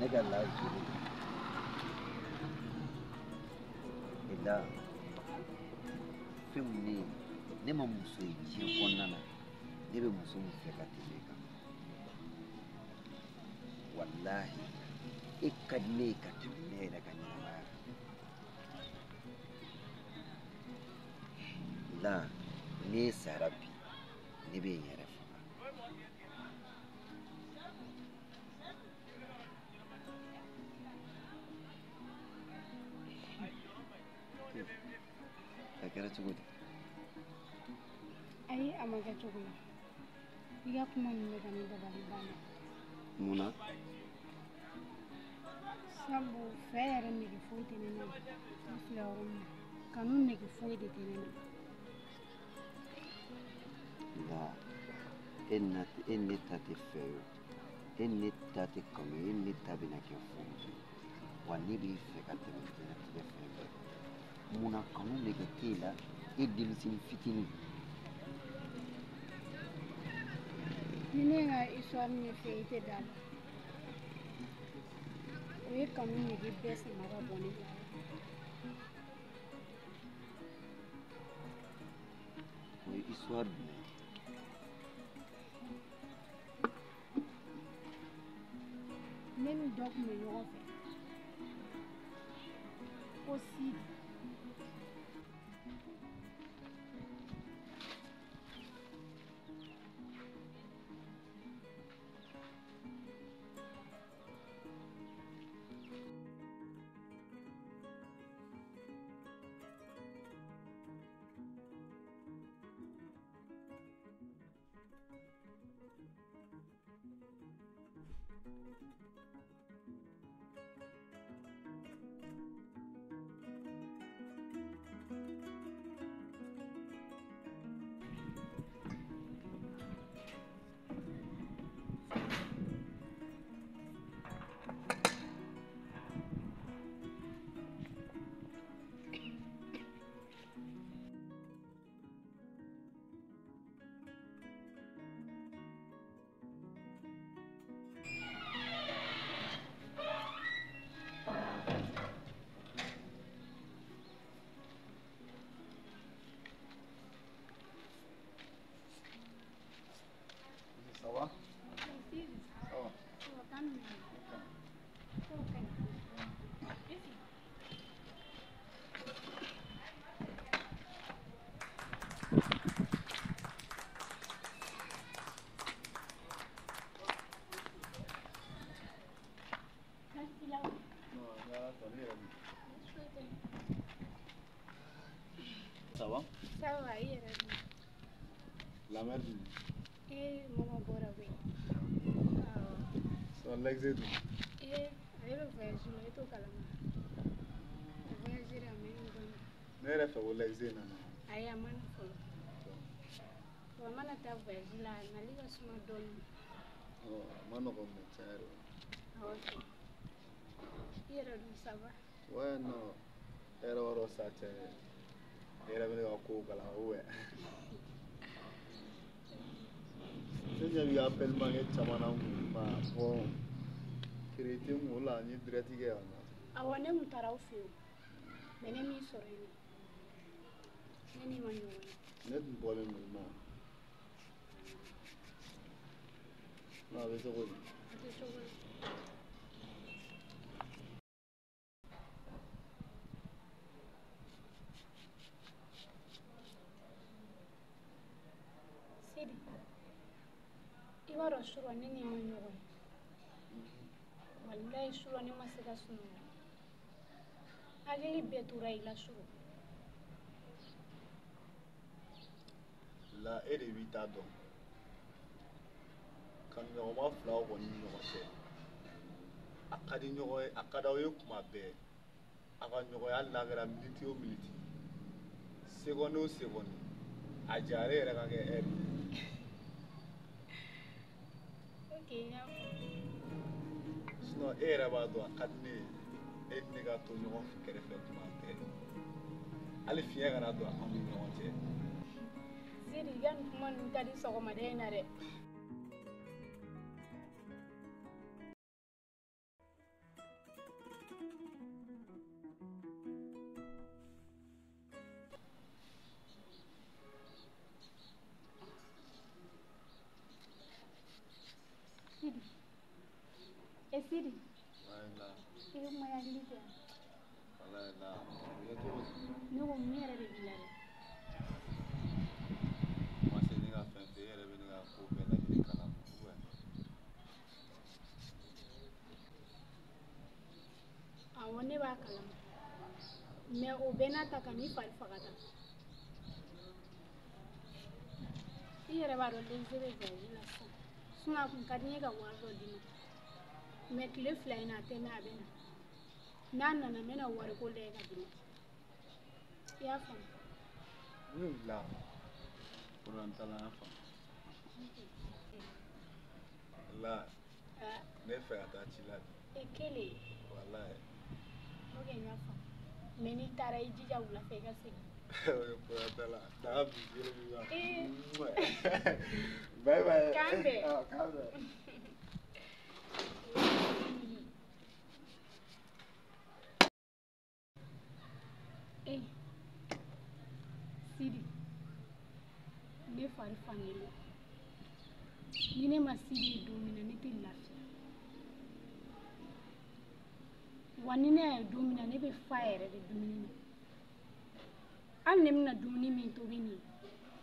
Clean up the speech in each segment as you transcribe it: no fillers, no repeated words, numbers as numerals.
nega la juri ila fɛnw ne ma muso ye diɲɛ kɔnɔna na ne bɛ muso min fɛ ka tɛmɛ e kan walahi e ka di ne ye ka tɛmɛ ne yɛrɛ ka ɲɛnamaya la ne sara bi ne bɛ n yɛrɛ faga a kɛra cogo di ayi a ma kɛ cogo la i ka kuma min bɛ ka ne dabali banna mun na sabu fɛ yɛrɛ nege foyi tɛ ne na ne filɛ yɔrɔ min na kanu nege foyi de tɛ ne na nka e ne ta tɛ fɛ ye e ne ta tɛ kanu ye e ne ta bɛna kɛ furu ye wa ne b'i fɛ ka tɛmɛ diɲɛlatigɛ fɛn bɛɛ kan mun na kanu nege t'e la e denmisɛnnin fitinin ni ne ka histoire ɲɛfɛ i tɛ da la o ye kanu nege bɛɛ sama ka bɔ ne la o ye histoire jumɛn ye ne ni dɔ tun bɛ ɲɔgɔn fɛ ko Sidi Ça va? Ça va, il est là. La mère du... Maman bora oui. So l'exedu. Ayo voyage no ito kalama. Voyage ra me ngona. Nere fa wo l'exe na. Aya man folo. Wa mana ta voyage la na liga suma don. Oh, mano ko me charo. Ok. Yera du ça va? Ouais non. Era oro sa che. Era bene ko kala ouais. Senya bi appel mangi chamana ma bon. Kirete mo la ni direct ge ona. Awane mutara ufiu. Mene mi soreni. Neni manyo. Net bole mo ma. Na be so ko. Sidi. Iwaro shuru neni manyo. Wallahi shuru ni masika sunu. Agili betura ila shuru. La ere vita don. Kan yo ma fla o ni no se. Akadi nyogo akada yo kuma be. Aka nyogo ya lagara minute o minute. Seconde o seconde. Ajare era ka ke er. Okay, ya. Sino era ba do akadne e nega to nyogo kere fe kuma be. Ale fiye kana do akon ni nyogo che. Sidi gan kuma ntadi sogoma de na de. Sidi. Wala. Iyo maya lida. Wala na. Ya to. No mera de bilare. Ma se ni ga fen fe yere be ni ga ko be la ni kala. Ouais. Awone ba kalam. Me o bena ta kani fal fagata. Iyere ba ro den zebe ga ila sa. Suna kun kadni ga wardo dino. Me kile fly na te na bena. Nana na mena war ko le ga dino. Ya fam. Oui là. Pour un talent fa. Là. Ne fe ata chila. Ekele. Wallahi. Okay, ya fam. Meni tara ijija wula fe ga sigi. Pour un talent. Da bi yele bi ba. Bye bye. Kambe. Ah, kambe. Eh. Sidi. Ne fari fangelo. Ni ne ma Sidi domina ne te lafiya. Wa ni ne ye domina ne bɛ fa yɛrɛ de dumuni na. Hali ne bɛna dumuni min tobi nin ye,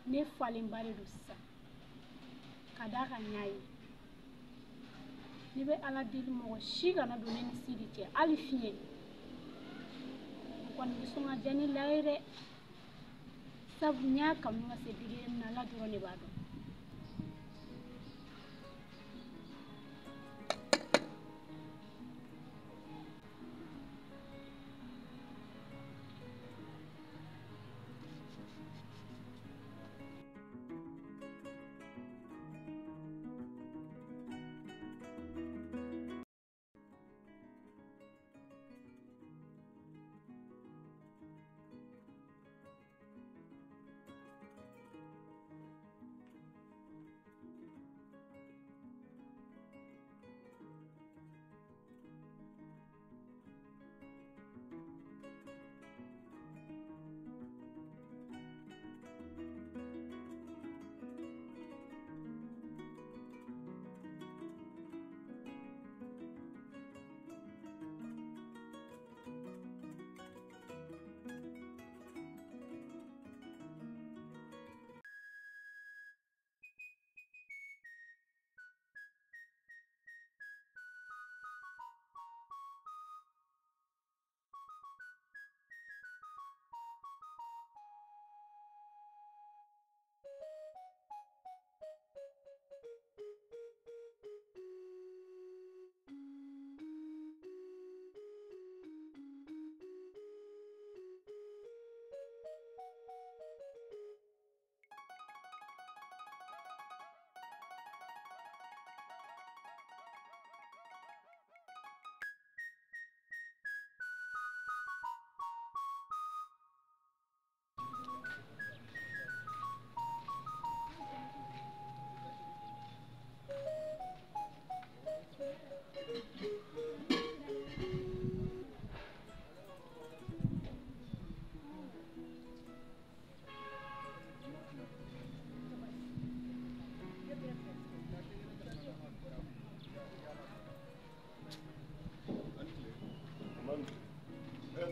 ne falenba de don sisan. Ka d'a kan n y'a ye. Ne bɛ Ala deli mɔgɔ si kana don ne ni Sidi cɛ hali fiɲɛ. O kɔni bɛ sɔn ka diya ne la ye dɛ. Sabu n y'a kanu ka se degré min na Ala dɔrɔn de b'a dɔn.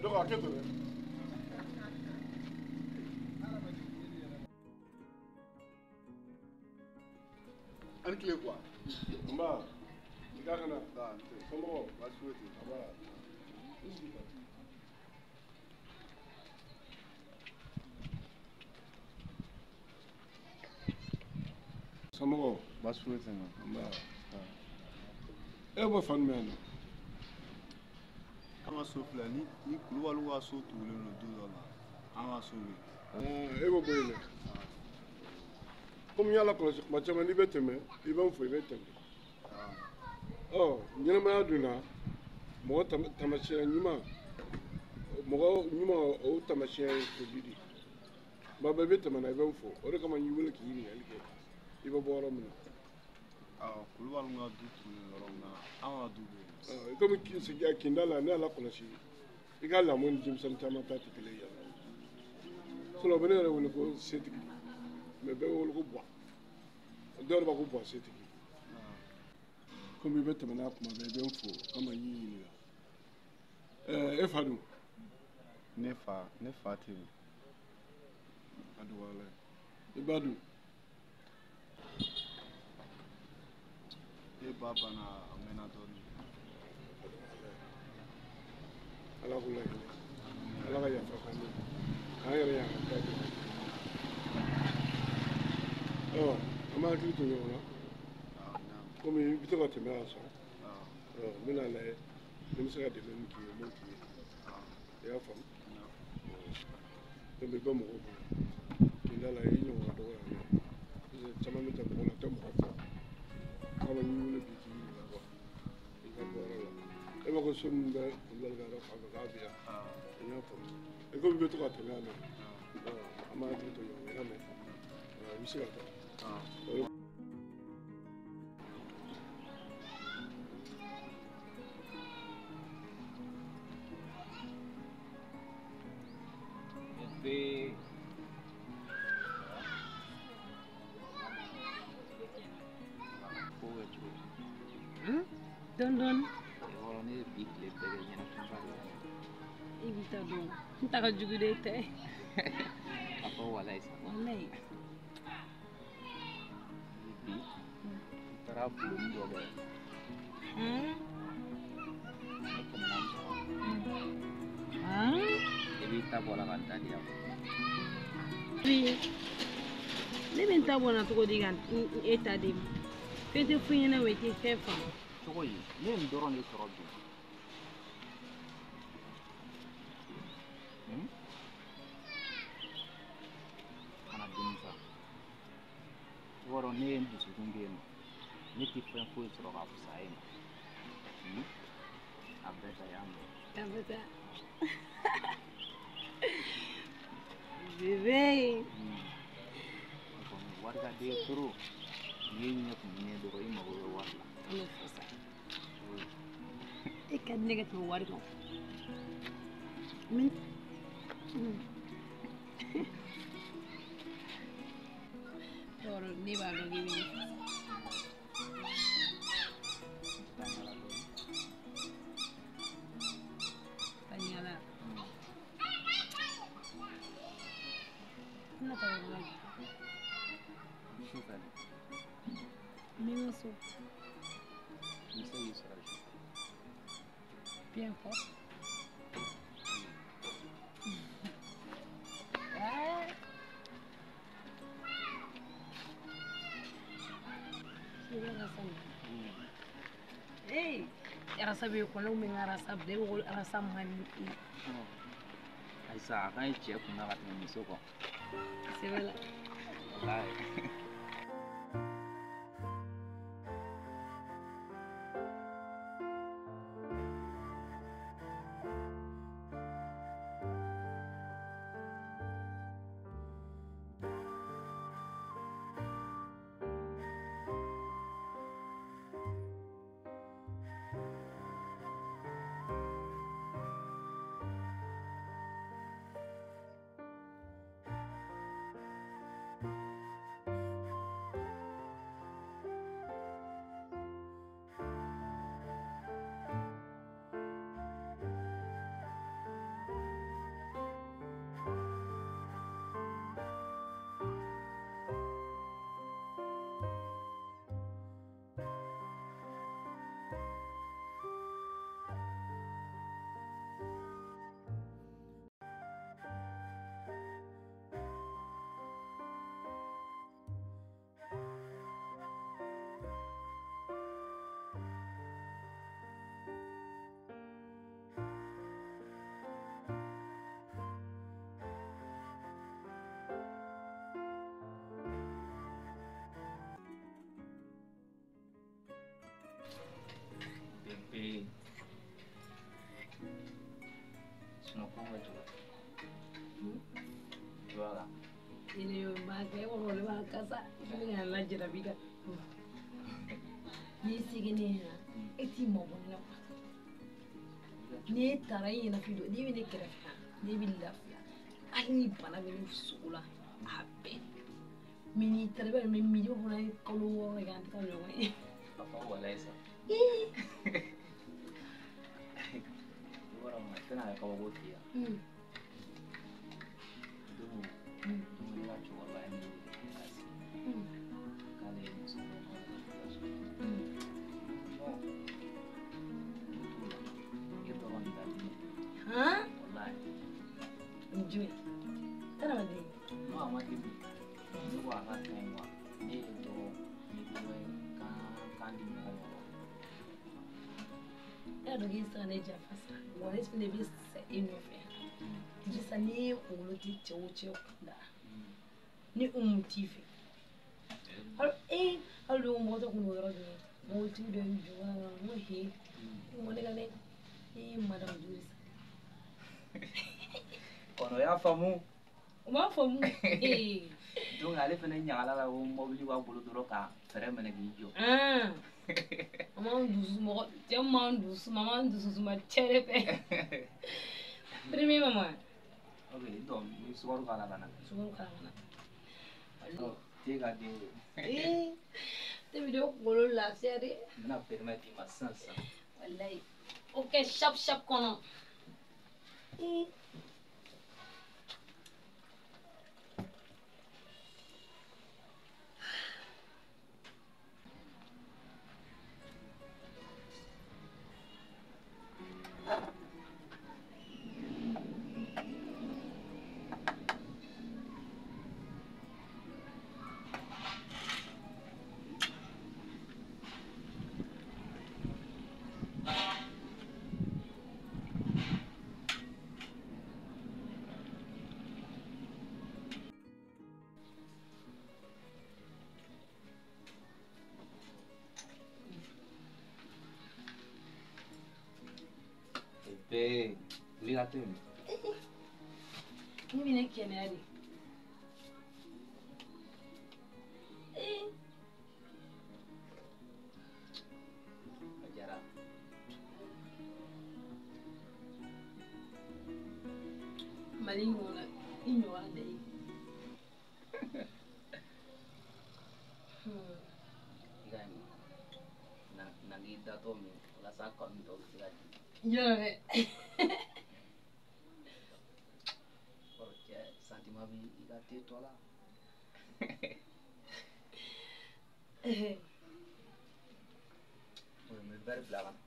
Donc, à quel tour? Un clé quoi? Mba, il y a rien à faire. Comment va souhaiter? Voilà. Samoro, va souhaiter. Mba. E b'o fan mɛn. An ka so filɛ ni kulubaliw ka so tugulen don du dɔ la an ka so bɛ yen. E b'o bɔ yen dɛ. Komi n y'a lakɔlɔsi kuma caman n'i bɛ tɛmɛ i bɛ n fo i bɛ tɛmɛ. Ɲɛnɛmaya dun na mɔgɔ tamasiyɛn ɲuman mɔgɔ ɲuman o tamasiyɛn ye foli de ye. Maa bɛɛ bɛ tɛmɛ na i bɛ n fo o de kama n y'i wele k'i ɲininkali kɛ i bɛ bɔ yɔrɔ min na. Kulubaliw ka du tugulen yɔrɔ min na an ka du bɛ yen. Komi kinda la ne y'a lakɔlɔsi i ka lamɔ ni denmisɛnnin caman ta tɛ kelen ye yan. Sinon u bɛ ne yɛrɛ wele ko setigi mais bɛɛ bɛ wele ko buwa dɔw yɛrɛ b'a ko buwa setigi. comme bɛ tɛmɛ n'a kuma bɛɛ i bɛ n fo kama y'i ɲininka e fa dun ne fa tɛ yen a dɔgɔyala i ba dun e ba banna a mɛnna dɔɔnin ala k'u lahinɛ ala ka yafa k'an ye k'an yɛrɛ yafa k'a ye an b'a hakili to ɲɔgɔn na komi i bɛ to ka tɛmɛ yan sɔn n bɛna lajɛ ni n bɛ se ka dɛmɛ min k'i ye n b'o k'i ye i y'a faamu donc i bɛ mɔgɔw bonya nin da la i ɲɔgɔnna dɔgɔ yan nɔ caman bɛ tɛmɛ mɔgɔ la tɛ mɔgɔ fɔ kama n'i wele bi k'i ɲininka quoi i ka bɔ yɔrɔ la e b'a ko so min bɛ kulubali ka fan fɛ k'a bɛ yan i y'a faamu e komi i bɛ to ka tɛmɛ yan nɔ an b'a hakili to ɲɔgɔn na i y'a mɛn i bɛ se ka taa. Don i bɛ taa don n taga jugu de tɛ a fɔ walayi sa wallahi bi n taara buloni dɔ kɛ ne tɛmɛna musokɔrɔba i b'i ta bɔ la ka n ta di yan ne bɛ n ta bɔ na cogo di ka e ta di ma fɛn tɛ fo i ɲɛna o i tɛ fɛn faamu cogo ye ne ye nin dɔrɔn de sɔrɔ bi kana denmisa wɔɔrɔ ne ye n dusukun bɛ yen nɔ ne tɛ fɛn foyi sɔrɔ ka fisaya e ma a bɛɛ ta y'an mɛn a bɛ taa bébé wari ka di ye trop n'i ye ɲɛ kun ɲɛ dɔrɔn i mago bɛ wari la an bɛ fɔ sa e ka di ne ka tɛmɛ wari kan yɔrɔ ne b'a dɔn k'i bɛ taɲala n na taa yɔrɔ la su fɛ n bɛ n ka so n bɛ se k'i sɔrɔ su fɛ bien fort Hey, arasa bɛ kɔnɔ min arasa bɛɛ bɛ arasa man di ayisa a kan ye cɛ kun na ka tɛmɛ muso kan sɛbɛ la walayi bebe sunɔgɔ bɛ to i b'a la ini b'a kɛ e kɔrɔ ne b'a kasa ne ka lajɛra bi ka n'i seginnen yan e t'i mabɔ ne la n'e taara i ɲɛna f'i don n'i bɛ ne kɛrɛfɛ yan ne bɛ lafiya hali ni bana bɛ ne sugu la a bɛɛ mɛ n'i taara i b'a ye mɛ miiri fana ye kalo 6 ye an tɛ taa ɲɔgɔn ye a fɔ walayi sa Iwara ma tana ka kabako fiya. Dumu ne ka cɛkɔrɔba ye ne wele kasi. K'ale ye muso dɔ ka so. Ye dɔrɔn de ka di ne. Wallahi. Njui. Tana ma di. No a ma di. Ne ko a ka kan wa. Ne ye dɔrɔn ni dɔrɔn kan di mɔgɔ ma. Era do que isso né já faz. Agora esse filho vê se é nofé. Diz a nem o loti teu da. Ni motivo. Allo moto com o rodo. Motivo de jogar no ri. Mo ne gane. Madame Doris. Kono ya famu. O ma famu. Donc ale fana ɲagala la o mobili b'a bolo dɔrɔn ka fɛrɛ minɛ k'i jɔ. Maman dusu mɔgɔ cɛ man dusu maman dusu suma cɛ de fɛ. Premier maman. Ok donc ni sukaro k'a la ka na. Sukaro k'a la. Te ka den ye. Te bi de kunkolo lafiya de. N bɛna permet d'i ma sisan sisan. Walayi. O kɛ shap shap kɔnɔ. Wuli ka to yen. Ni bɛ ne kɛnɛya de. A diyara. Mali ɲɔgɔnna i ɲɔgɔn de ye. I ka ɲi na n'i datɔ min walasa kanu tɔ bɛ se ka di. Yɔrɔ dɛ. Cɛ sentiment bi i ka te tɔ la. O ye verre bila ka na.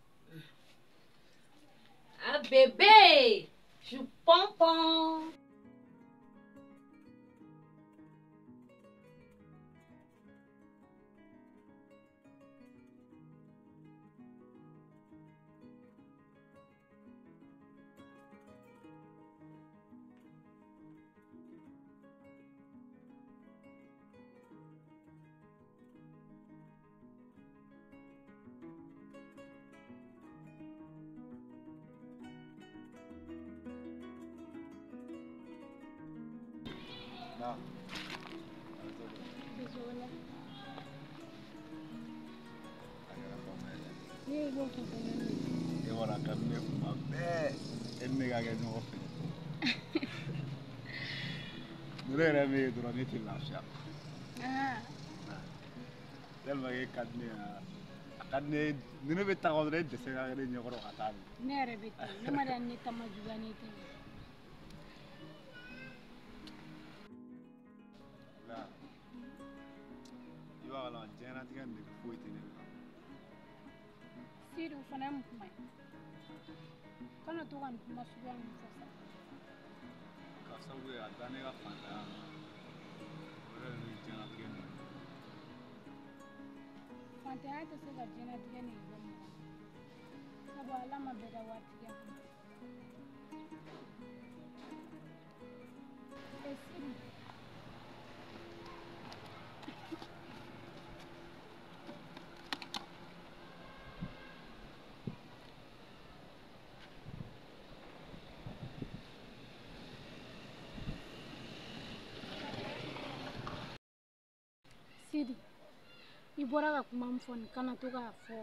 Ah bébé, je pompon. Na. Bisola. A kɛra faamuyali ye. Ne ye bɔ ka bɔ ne. E wara kabini ne kuma bɛɛ e ni ne ka kɛ ɲɔgɔn fɛ. Ni ne yɛrɛ bɛ yen dɔrɔn ne tɛ lafiya. Tellement que e ka di ne ye a ka di ne ye ni ne bɛ taa dɔrɔn e dɛsɛ ka kɛ ne ɲɛkɔrɔ ka taa. Ne yɛrɛ bɛ ten ne ma da ne ta ma juguya ne tɛ. I b'a kalama diɲɛlatigɛ nege foyi tɛ ne la. Sidi o fana ye mun kuma ye? Kana to ka nin kuma suguya ninnu fɔ sa. K'a sababu ye a da ne ka fantanya ma o yɛrɛ de ye diɲɛlatigɛ nege. Fantanya tɛ se ka diɲɛlatigɛ nege bɔ mɔgɔ la. Sabu Ala ma bɛɛ da waritigi ma. Sidi. Sidi, I bɔra ka kuma min fɔ nin kana to k'a fɔ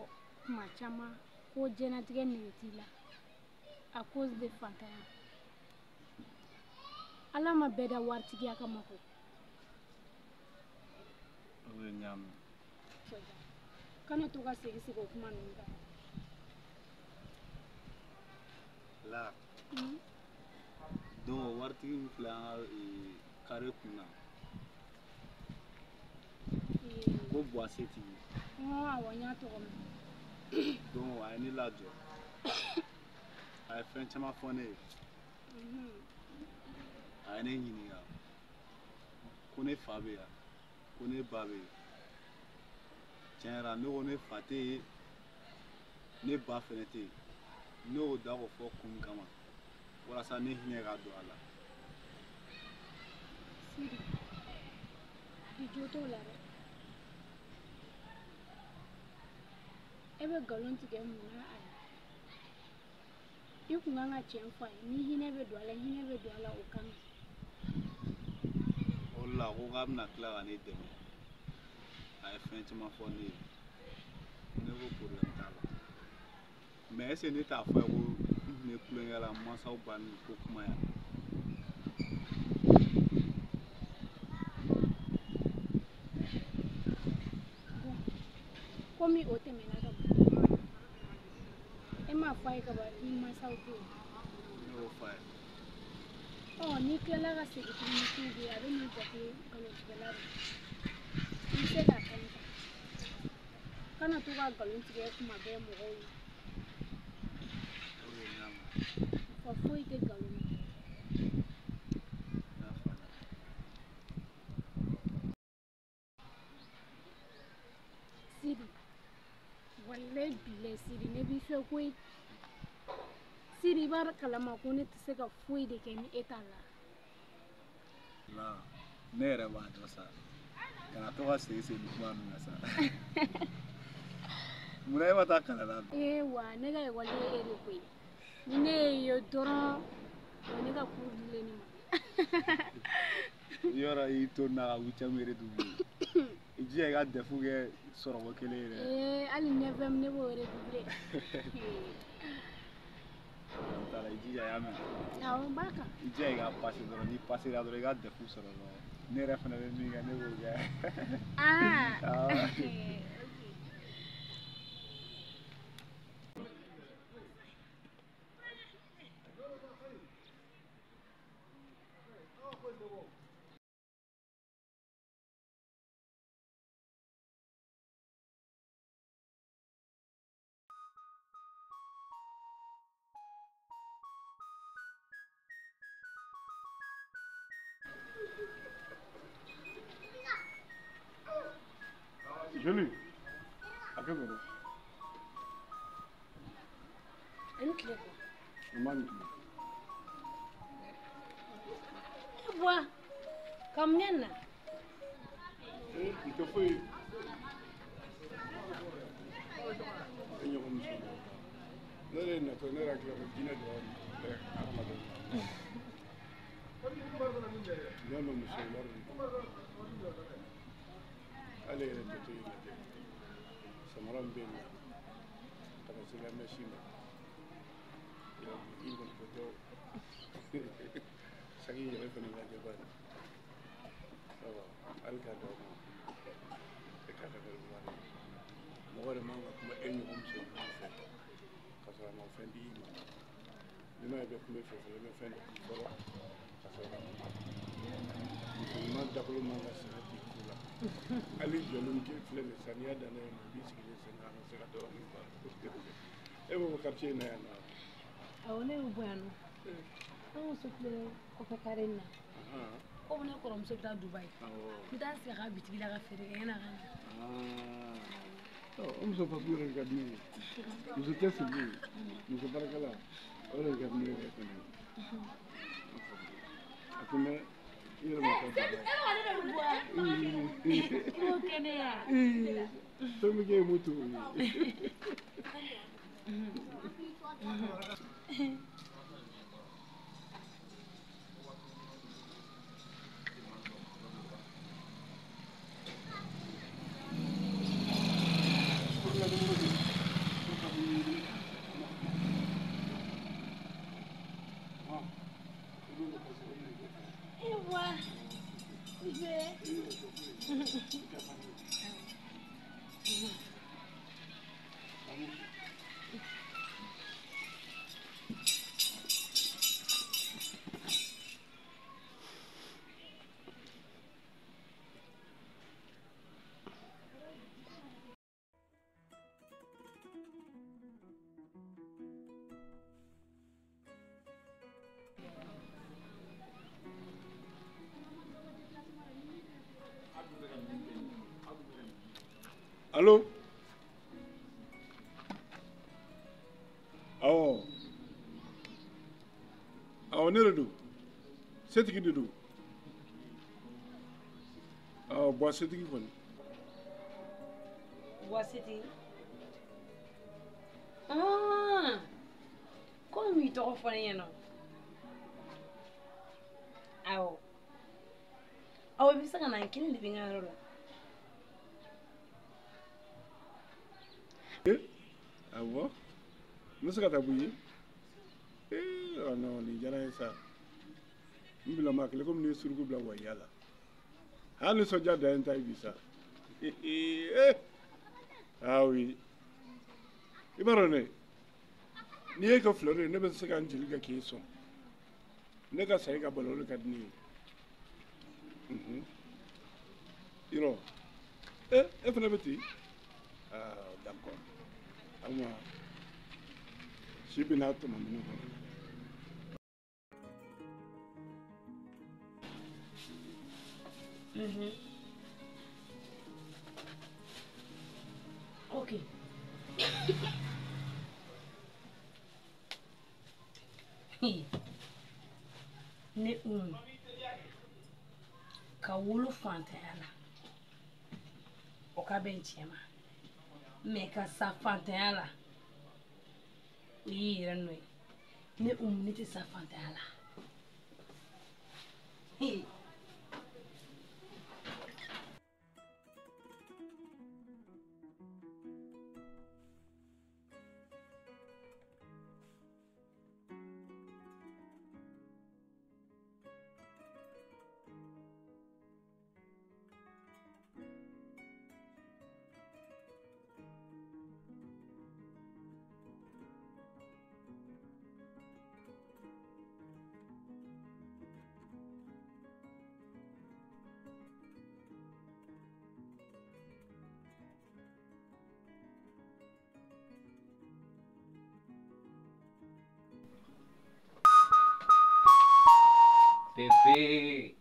kuma caman ko diɲɛlatigɛ nege t'i la à cause de fantanya. Ala ma bɛɛ da waritigiya kama ko. O ye ɲaamin. kana to ka segin o kuma ninnu kan. La. Donc waritigi min filɛ an ka kare kun na ko Boise tigi. Awɔ n y'a tɔgɔ mɛn. Donc a ye ne lajɔ a ye fɛn caman fɔ ne ye a ye ne ɲininka ko ne fa bɛ yan ko ne ba bɛ yen tiɲɛ yɛrɛ la ne ko ne fa tɛ yen ne ba fɛnɛ tɛ yen ne y'o da ko fɔ kun kama walasa ne hinɛ ka don a la. Sidi i jo t'o la dɛ e bɛ nkalon tigɛ mun na a ye i kun kan ka tiɲɛ fɔ a ye ni hinɛ bɛ don a la hinɛ bɛ don a la o kama. O de la ko k'a bɛna tila ka ne dɛmɛ a ye fɛn caman fɔ ne ye ne ko problème t'a la mais est ce que ne t'a fɔ ye ko n tun bɛ kulonkɛ la mansaw b'a ni ko kuma yan. Komi o tɛmɛna ka ban e m'a fɔ a ye ka ban i mansaw tɛ yen. Ne y'o fɔ a ye. N'i tilala ka segin tuguni k'u bɛ yen a bɛ n'i jate nkalontigɛla de i bɛ se k'a kan ta kana to ka nkalon tigɛ kuma bɛɛ mɔgɔw ye. O de ye n y'a mɛn. Fa foyi tɛ nkalon na. N y'a faamuya. Sidi walayi bilayi Sidi ne b'i fɛ koyi Sidi i b'a kalama ko ne tɛ se ka foyi de kɛ ni e t'a la. La ne yɛrɛ b'a dɔn sa kana to ka segin segin kuma ninnu na sa munna e ma taa kalan na. Wa ne ka ekɔli ye e de koyi ni ne ye ye dɔrɔn o ne ka cours dilen ne ma. Yɔrɔ i y'i to nin na ka huitième redoubler i jija i ka DEF kɛ sɔrɔko kelen ye dɛ. Hali 9e ne b'o redoubler. Taara i jija i y'a mɛn. Awɔ n b'a kan. I jija i ka passer dɔrɔn n'i passera dɔrɔn i ka DEF sɔrɔ dɔrɔn ne yɛrɛ fana bɛ min kɛ ne b'o kɛ. Joli, a kɛ bɛrɛ. Ani tile kɔ. O ma nin tile. Bɔ ka mun na. N tɛ foyi ye. E ɲɔgɔn muso. Ne yɛrɛ natɔ ne yɛrɛ hakili la ko jinɛ de bɛ hadamaden na. Ne ma muso wɛrɛ de don. Ale yɛrɛ jate yi lajɛ samara min bɛ yen nɔ ka na se lamɛsi ma i kɔni ko tɛ sagi yɛrɛ fana lajɛ ba ye hali k'a d'aw ma e k'a ka kɛ wari mɔgɔ yɛrɛ man ka kuma e ɲɔgɔn muso ɲɔgɔn fɛ ka sɔrɔ a ma fɛn di i ma ni ma ye bɛ kuma e fɛ fɔlɔ i bɛ fɛn dɔ fɔlɔ ka sɔrɔ ka kuma muso ɲuman dakolo man ka sɛnɛ di ko la ali jɔlen kɛ filɛ nin saniya danna yen nɔ i b'i sigilen sen kan ka se ka dɔɔnin ba e b'o quartier in na yan nɔ. Awɔ ne y'o bɔ yan nɔ. An muso filɛ kɔfɛ kare in na. Ko ne kɔrɔmuso bɛ taa Dubayi. N taa sigi a ka bitigi la ka feere kɛ yanni a ka na. O muso fasugu yɛrɛ ka di ne ye muso cɛsirilen muso barakɛla o de ka di ne yɛrɛ fɛnɛ a tun bɛ i yɛrɛ ma taa Dubayi. Ko kɛnɛya. Fɛn bɛ kɛ ye moto ye. Allô? Oh. Oh, ne le do. C'est qui de do? Oh, bois c'est qui connaît? Bois c'est qui? Ah! Comme il t'en fait non? Ah. Ah, oui, ça, on a un kill de vingt euros. Ah bon? Ne se gâte bouillir. Oh non, les gens ça. Nous la marque, comme nous sur le groupe la voyala. Ah, nous sommes déjà dans un taille ça. Ah oui. Il m'a donné. Ni est que fleurir, ne peut se gagner le gars qui est son. Ne qu'à ça, il y a ballon le cadni. Iro. Et vous l'avez dit? Ah, d'accord. Ah, moi. Je suis bien à tout le monde. Ok. Ne ka wolo fantanya la o ka bɛn tiɲɛ ma mɛ ka sa fantanya la o y'i yɛrɛ nɔ ye ne ne tɛ sa fantanya la Bébé.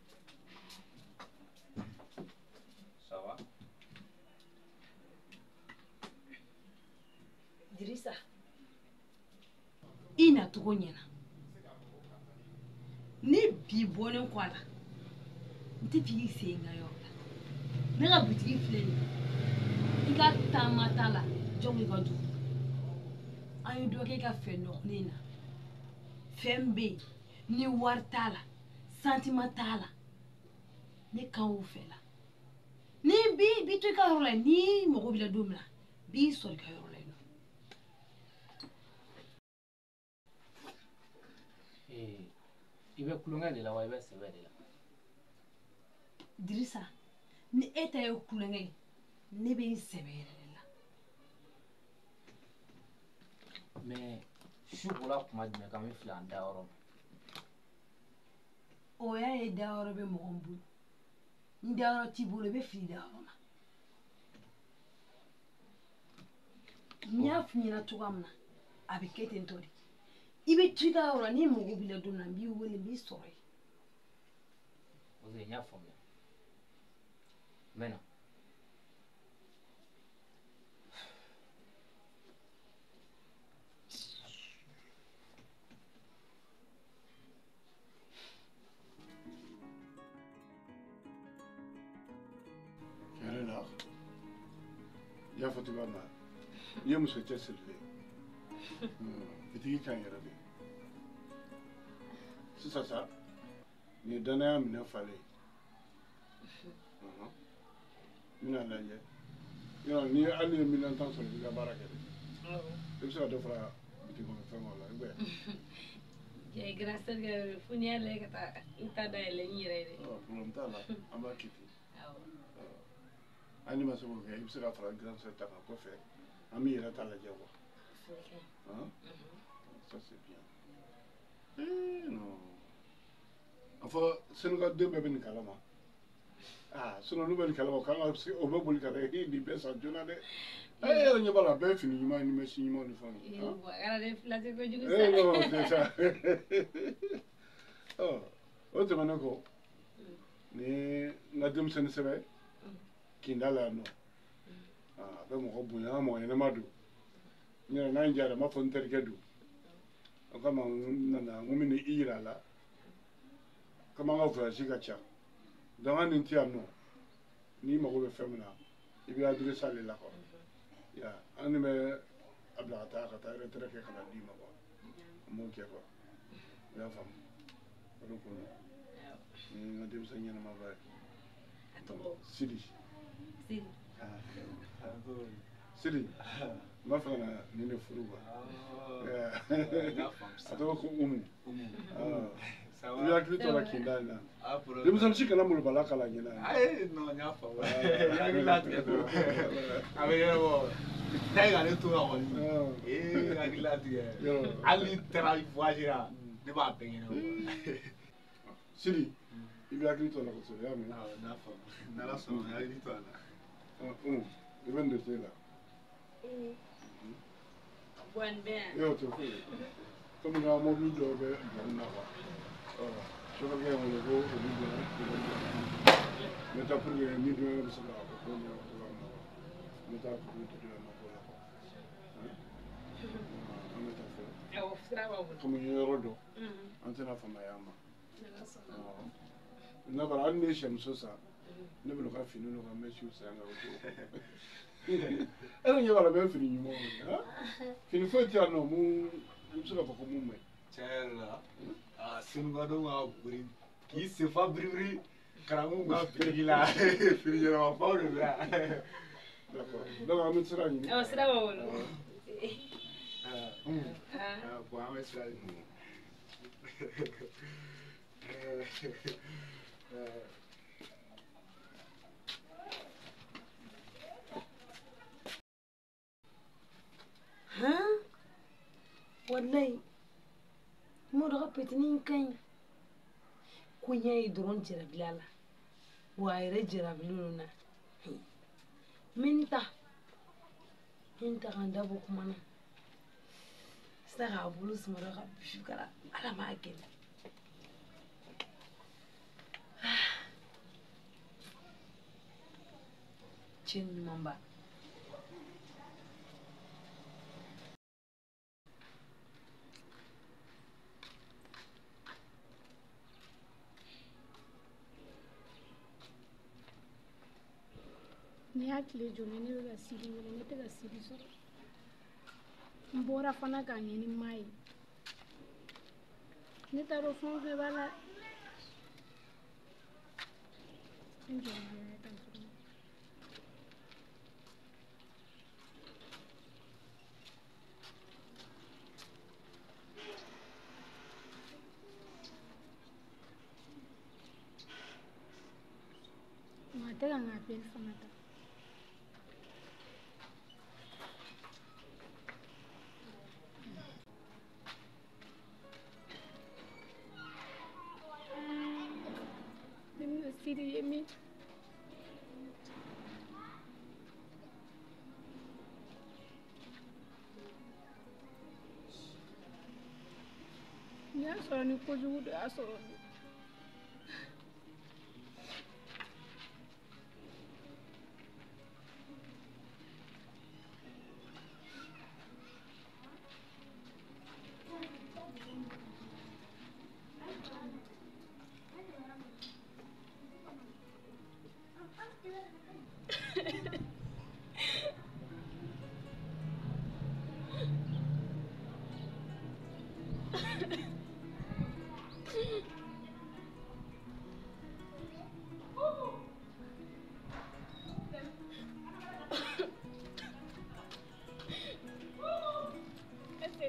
Ça va? Dirisa i na cogo ɲɛna ne bi bɔlen kɔ a la n tɛ f'i sen n ka yɔrɔ la ne ka butigi filɛ nin ye i ka taama t'a la jɔn i ka du an ye dɔ kɛ i ka fɛn nɔgɔlen na fɛn bɛ yen ni wari t'a la santima t'a la ne kan o fɛ la ni bi to i ka yɔrɔ la ni mago b'i la don min na b'i sɔrɔ i ka yɔrɔ la yen nɔ. I bɛ kulonkɛ de la wa i bɛ sɛbɛ de la? Dirisa ni e ta ye kulonkɛ ye ne bɛ n sɛbɛ yɛrɛ de la. Mais su kola kuma jumɛn kan bɛ fili an da yɔrɔ ma? O y'a ye dayɔrɔ bɛ mɔgɔ min bolo ni dayɔrɔ t'i bolo i bɛ fili dayɔrɔ ma n y'a f'i ɲɛna cogoya min na a bɛ kɛ ten tɔ de i bɛ to i ka yɔrɔ la ni mago b'i la don min na n b'i wele n b'i sɔrɔ yen. Ok, n y'a faamuya. N bɛ na. Ya fɔ cogoya min na i ye muso cɛsirilen bitigi kan yɛrɛ de sisan sa nin ye danaya minɛ falen n bɛna lajɛ yɔrɔ ni hali ye miliyɔn 10 sɔrɔ i b'i ka baara kɛ dɛ i bɛ se ka dɔ fara bitigi kɔnɔ fɛn o la i bɛ Jai grâce à fo n'i y'a lajɛ ka taa n ta dayɛlɛ n yɛrɛ ye dɛ. problème t'a la an b'a kɛ ten hali ni ma se k'o kɛ i bɛ se ka fara grand sœur ta kan kɔfɛ an b'i yɛrɛ ta lajɛ quoi. Ça c'est bien. Non. A fɔ Senegal den bɛɛ bɛ nin kalama. Sinon n'u bɛ nin kalama k'an ka o bɛ boli ka taa nin bɛɛ san joona dɛ. E yɛrɛ ɲɛ b'a la a bɛɛ ye fini ɲuman ni mɛsi ɲuman ni fɛnw ye. Ala de filati kojugu sa. Non c'est ça. O tɛmɛnen kɔ ni n ka denmisɛnnin sɛbɛ Kinda la yan nɔ a bɛ mɔgɔ bonya an mɔgɔ ɲɛnama don n yɛrɛ n'an jara n b'a fɔ n terikɛ don o kama n nana n ko n bɛ n'i yira a la komi an ka voyage ka ca donc an ni tɛ yan nɔ n'i mago bɛ fɛn min na i bɛ adresse ale la quoi ya an ni bɛ a bila ka taa retraite kɛ ka na d'i ma quoi n b'o kɛ quoi i y'a faamu o de kun don n ka denmisɛn ɲɛnamaba ye Sidi Sidi n b'a fɛ ka na nin de furu quoi a tɔgɔ ko Umu i hakili to la kinda in na denmisɛnnin si kana molobala k'a la ɲinɛ non n y'a faamu hakili latigɛ dɔrɔn a bɛ ɲɛnabɔ n'a ye ka ne to yan kɔni hakili latigɛ hali ni taara voyage la ne b'a bɛɛ ɲɛnabɔ Sidi i bɛ hakili to la kosɛbɛ i y'a mɛn n y'a faamu n'Ala sɔnna n hakili to a la i bɛ nin de se la y'o to foyi komi nka mobili dɔw bɛ dugu na quoi sɔgɔkɛ ye wele ko olu donna n bɛ taa pour que ni dɔ bɛ se ka fɔ ko ɲɛ cogoya min na quoi n bɛ taa kuru to la ko la quoi an bɛ taa fɔ komi n ye yɔrɔ dɔn an tɛna famaya ma n'a fɔra hali ne ye sɛmuso san ne bɛ ka fini n'u ka mɛsiw san ka o cogo e ko ɲɛ b'a la bɛ fini ɲumanw ye fini foyi tɛ yan nɔ mun i bɛ se ka fɔ ko mun man ɲi tiɲɛ yɛrɛ la senukadon ka bori k'i senfa biribiri karamɔgɔw ka biriki la fini yɛlɛmabaw de bɛ yan d'accord donc an bɛ sira ɲini sira b'a bolo bon an bɛ sira ɲini wallahi mo daga petinin kan kunya yi dɔrɔn jarabila la wa a yɛrɛ jarabilen na minta kan dabɔ kuma na sisa k'a bolo sumara ka bisu kala ala m'a gɛlɛ cɛ ɲuman ba ne y'a tile joli ne bɛ ka Sidi wele ne tɛ ka Sidi sɔrɔ n bɔra fana k'a ɲɛ ni maa ye ne t'a dɔn fɛn o fɛn b'a la n jɔ n yɛrɛ kan tuguni nka a tɛ ka n ka appel fana ta Sidi ye min n'i y'a sɔrɔ ni kojugu dɔ y'a sɔrɔ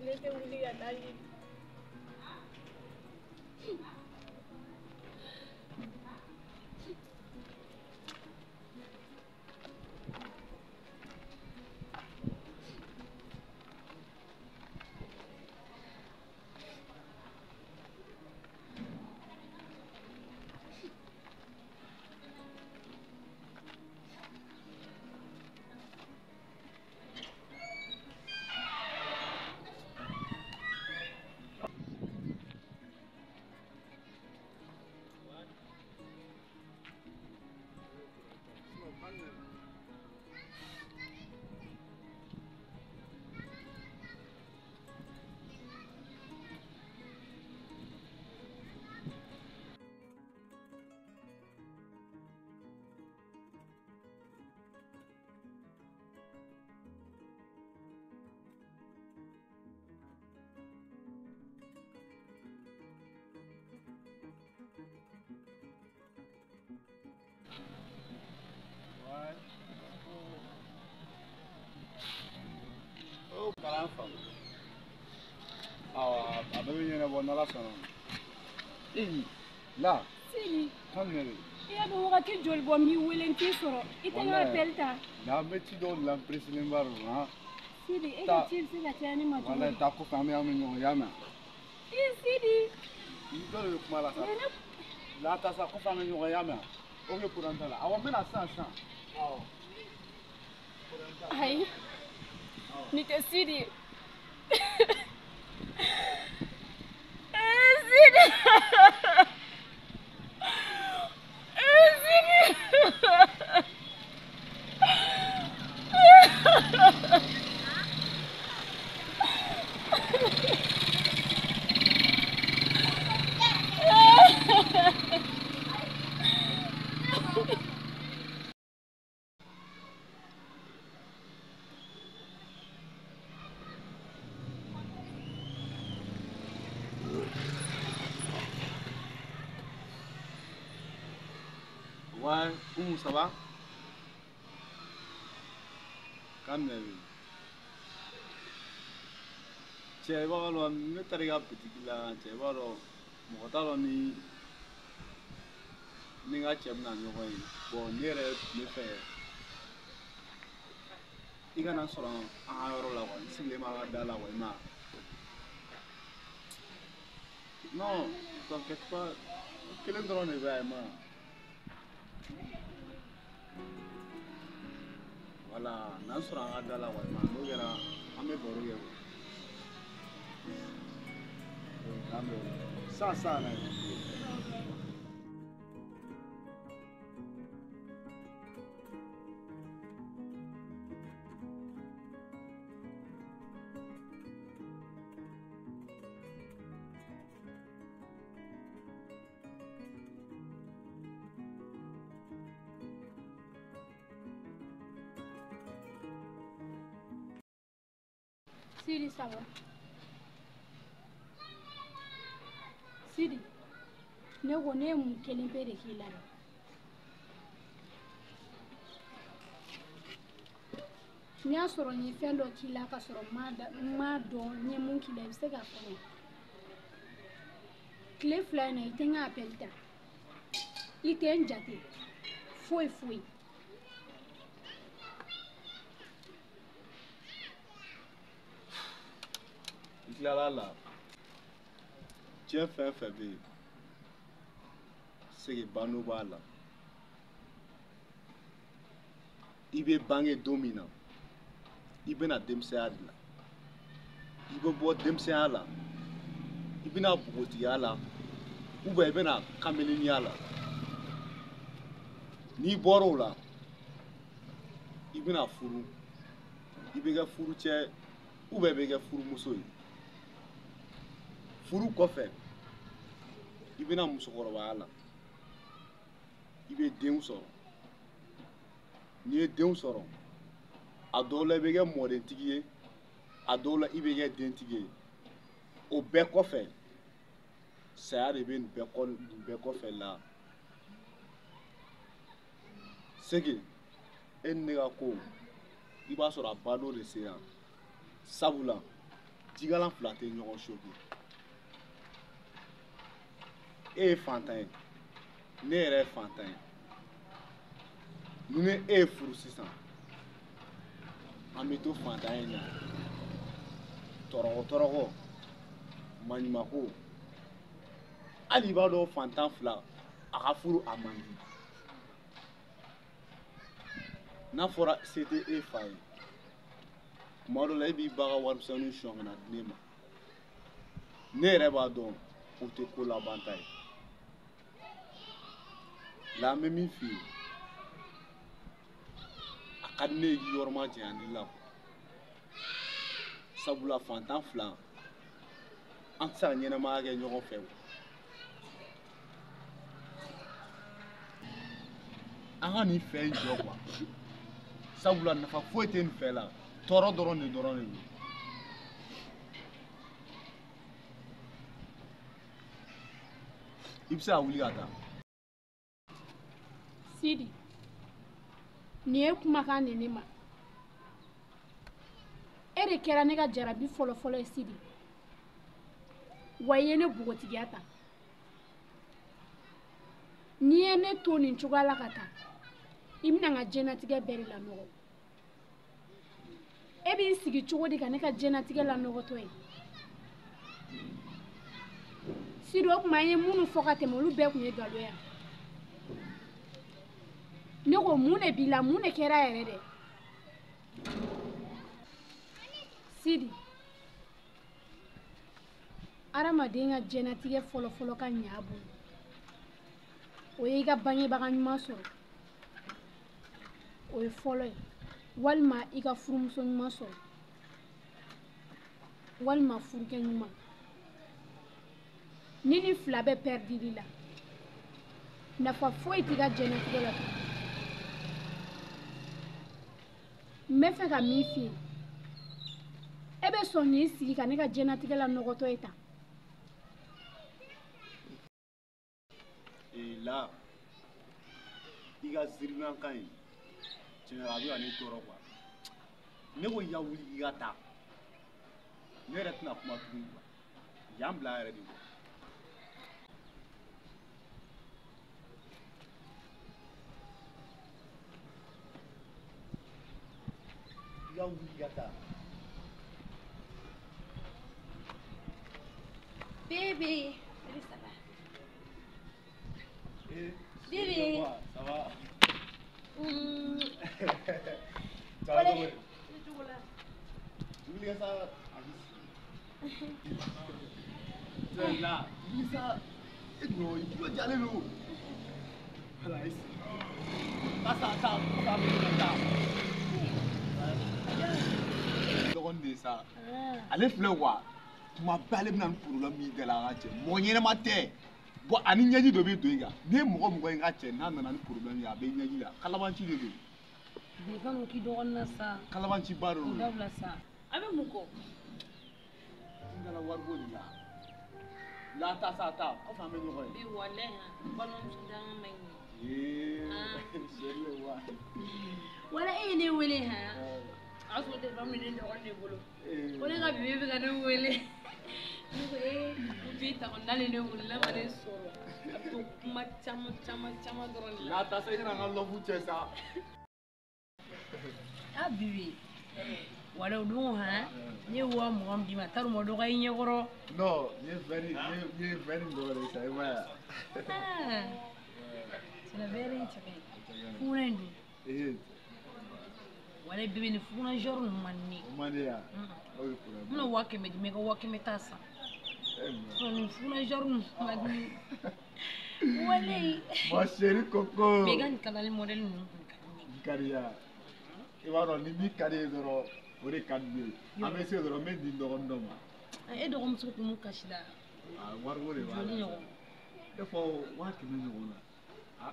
ne tɛ wuli ka taa ɲini y'a faamu a bɛɛ bɛ ɲɛnabɔ n'ala sɔnna la Sidi kan ne de i y'a dɔn wagati joli bɔ n b'i wele n t'i sɔrɔ i tɛ n ka appel ta nka an bɛ ci dɔw dilan peresilen ba don han Sidi e ka ci bɛ se ka caya ne ma cogo wala di taa kɔfɛ an bɛ ɲɔgɔn y'a mɛn Sidi i dɔ de bɛ kuma la sa la ta sa kɔfɛ an bɛ ɲɔgɔn y'a mɛn o bɛ kuran ta la awɔ n bɛna sisan awɔ ayi ni tɛ Sidi Sidi ouais ça va kan ne de cɛ i b'a dɔn ne taara i ka bitiki la cɛ i b'a dɔn mɔgɔ t'a dɔn ni n ka cɛ bɛna ɲɔgɔn ye bon ne yɛrɛ tun bɛ fɛ i kana sɔrɔ an ka yɔrɔ la quoi n sigilen b'an ka da la quoi i ma non t'inquiète pas kelen dɔrɔn de bɛ yan i ma voilà n'an sɔrɔ an ka da la quoi i ma n'o kɛra an bɛ baro kɛ quoi an bɛ san na Sidi ça va Sidi ne ko ne ye mun kelen pe de k'i la dɛ n'i y'a sɔrɔ n ye fɛn dɔ k'i la ka sɔrɔ n m'a dɔn n ye mun k'i la i bɛ se k'a fɔ n ye tile 2 in na i tɛ n ka appel ta i tɛ n jate foyi foyi n tilala la diɲɛ fɛn fɛn bɛ yen segi bando b'a la i bɛ bange don min na i bɛna denmisɛnya de la i bɛ bɔ denmisɛnya la i bɛna npogotigiya la ou bien i bɛna kameleniya la n'i bɔra o la i bɛna furu i bɛ kɛ furucɛ ou bien i bɛ kɛ furumuso ye furu kɔfɛ i bɛna musokɔrɔbaya la i bɛ denw sɔrɔ n'i ye denw sɔrɔ a dɔw la i bɛ kɛ mɔdentigi ye a dɔw la i bɛ kɛ dentigi ye o bɛɛ kɔfɛ saya de bɛ nin bɛɛ kɔfɛ la segi e ni ne ka ko i b'a sɔrɔ a ba dɔ de sera sabula jigalan fila tɛ ɲɔgɔn soki e ye fantan ye ne yɛrɛ ye fantan ye ni ne e ye furu sisan an bɛ to fantan ye na tɔrɔgɔ maɲumako hali i b'a dɔn fantan fila a ka furu a man di n'a fɔra se tɛ e fa ye tuma dɔ la e b'i ba ka warimisɛnninw sɔn ka na di ne ma ne yɛrɛ b'a dɔn o tɛ ko laban ta ye la an bɛ min f'i ye a ka di ne ye k'i yɔrɔma janya ne la sabula fantan fila an tɛ se ka ɲɛnamaya kɛ ɲɔgɔn fɛ an ka nin fɛn in jɔ kuwa sabula nafa foyi tɛ nin fɛn la tɔɔrɔ dɔrɔn de don i bɛ se ka wuli ka taa Sidi nin ye kumakan de ne ma e e de kɛra ne ka jarabi fɔlɔfɔlɔ ye Sidi wa i ye ne bogotigiya ta n'i ye ne to nin cogoya la ka taa i bɛna n ka diɲɛlatigɛ bɛɛ de lanɔgɔ e b'i sigi cogo di ka ne ka diɲɛlatigɛ lanɔgɔtɔ ye Sidi o tuma an ye minnu fɔ ka tɛmɛ olu bɛɛ tun ye nkalon ye ne ko mun de b'i la mun de kɛra yɛrɛ dɛ Sidi adamaden ka diɲɛlatigɛ fɔlɔfɔlɔ ka ɲɛ a bolo o ye i ka bangebaga ɲuman sɔrɔ o ye fɔlɔ ye walima i ka furumuso ɲuman sɔrɔ walima furukɛ ɲuman ni ni fila bɛ pɛridi la nafa foyi t'i ka diɲɛlatigɛ la n bɛ fɛ ka min f'i ye e bɛ sɔn k'i sigi ka ne ka diɲɛlatigɛ la nɔgɔtɔ ye tan la i ka zirimankan in tiɲɛ a bɛ ka ne tɔɔrɔ quoi ne ko i ka wuli i ka taa ne yɛrɛ tɛna kuma tuguni quoi yan bila yɛrɛ de quoi i ka wuli i ka taa Bébé, salut, ça va? Bébé. Ça va? Ça va, comment? Wuli ka taa là, ça, non, il doit y aller l'eau. Voilà, ici. Ça, ça. Ale filɛ wa tuma bɛɛ ale bɛna ni problème min gɛlɛya a ka cɛ mɔgɔ ɲɛnɛma tɛ bon ani ɲɛji dɔ bɛ don i kan n'i ye mɔgɔ mɔgɔ in ka cɛ n'a nana ni problème ye a bɛ ɲɛji la kalabanci de don. Bi kanu k'i dɔgɔnin na sa. Kalabanci ba de don. Dabila sa. A bɛ mun kɔ? N nana wariko de la. La ta sa ta aw fana bɛ ɲɔgɔn ye. Bi walahi balimamuso danga man ɲi. Sérieux wa. Wala e ye ne wele han. A sɔrɔ téléphone bɛ ne dɔgɔnin de bolo. Ko ne ka bibi bɛ ka ne wele. Ne ko bi ta ko n'ale ne wele la ma ne sɔrɔ. A bɛ to kuma caman dɔrɔn de la. La ta sa i kana n ka lɔfu cɛ sa. A bibi. Wala o don han ne ye wa mɔgɔ d'i ma tari ma dɔgɔ i ɲɛkɔrɔ. Non n ye vɛri dɔgɔ de sa i ma ye. C'est vɛri in cɛ funa in dun. Wala bibi ni funa jɔrɔ ninnu man di ne ye. O man di yan. Aw ye problème. N bɛna 100 di ma i ka 100 ta san. Ni funa jɔrɔ ninnu man di ne ye. Walayi. Ma chérie Coco. Mais i ka nin kalali modèle ninnu kun ka di ne ye. Ka di yan. I b'a dɔn ni min ka di ye dɔrɔn o de ka di ne ye. An bɛ se dɔrɔn n bɛ di n dɔgɔnin dɔ ma. E dɔgɔmuso tun m'u kasi la. Wariko de b'a la. Joli ɲɔgɔn. E fɔ 500 ɲɔgɔn na.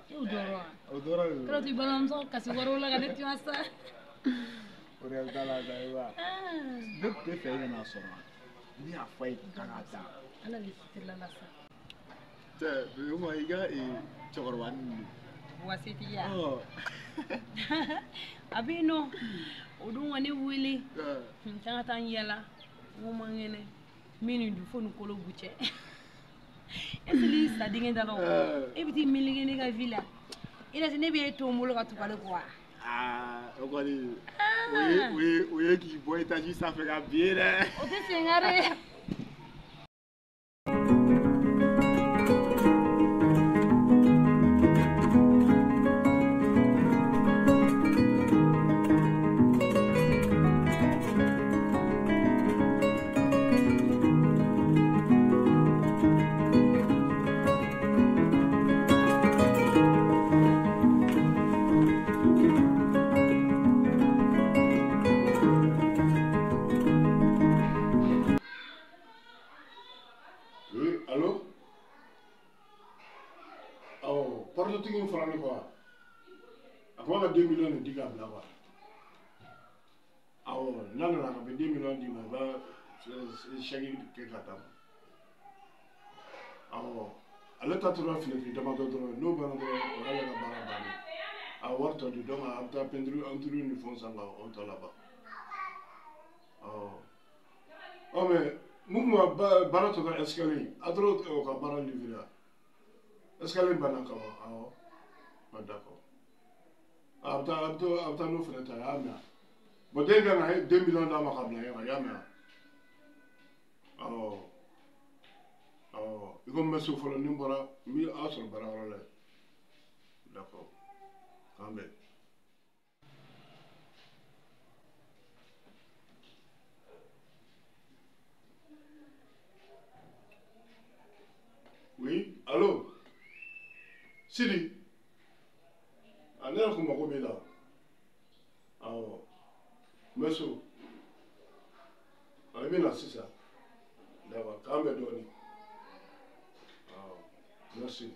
E y'o dɔrɔn wa? O dɔrɔn de don. Kɛra t'i balimamuso kasi wariw la ka ne tuma sa. O de t'a la sa i b'a. Ne tun tɛ fɛ e kana sɔrɔ ne y'a fɔ a ye k'a ka taa. Ala de fitirila la sa. Cɛ o ma i ka cɛkɔrɔba nin don. Wasitigiya. A bɛ yen nɔ o don ka ne wele k'an ka taa n yala n ko man kɛnɛ min nin dun fo ni kolo bu cɛ e seli sa denkɛ da la o e bɛ t'i meleke ne ka vi la i na se ne bɛ e to n bolo ka tugu ale kɔ wa. O kɔni o ye k'i bɔ étage sanfɛ ka bin ye dɛ. O tɛ sen ka dɛ. Portotigi fara ne kɔ a ko ka 2 millions di ka bila quoi awɔ n'a nana ka bɛ 2 millions di ma i b'a chèque kɛ ka d'a ma awɔ ale ta tora finitigi damadɔ dɔrɔn n'o banna dɔrɔn o y'ale ka baara bannen a wari tɔ di donc a bɛ taa peinture ni fɛnw san ka o tɔ laban Oh mais mun baara tɔ ka escalier a dɔrɔn o ka baara livrer escalier banna ka wa awɔ ba d'accord a bɛ taa n'o fana ta y'a mɛn bon den kan ka 2 millions d'a ma ka bila yen y'a mɛn awɔ i ko n bɛ so fɔlɔ ni n bɔra n bɛ aw sɔrɔ baarayɔrɔ la d'accord k'an bɛn. Oui, allô Sidi ne yɛrɛ kun mago b'i la awɔ n bɛ so i bɛ na sisan d'accord k'an bɛn dɔɔnin awɔ merci.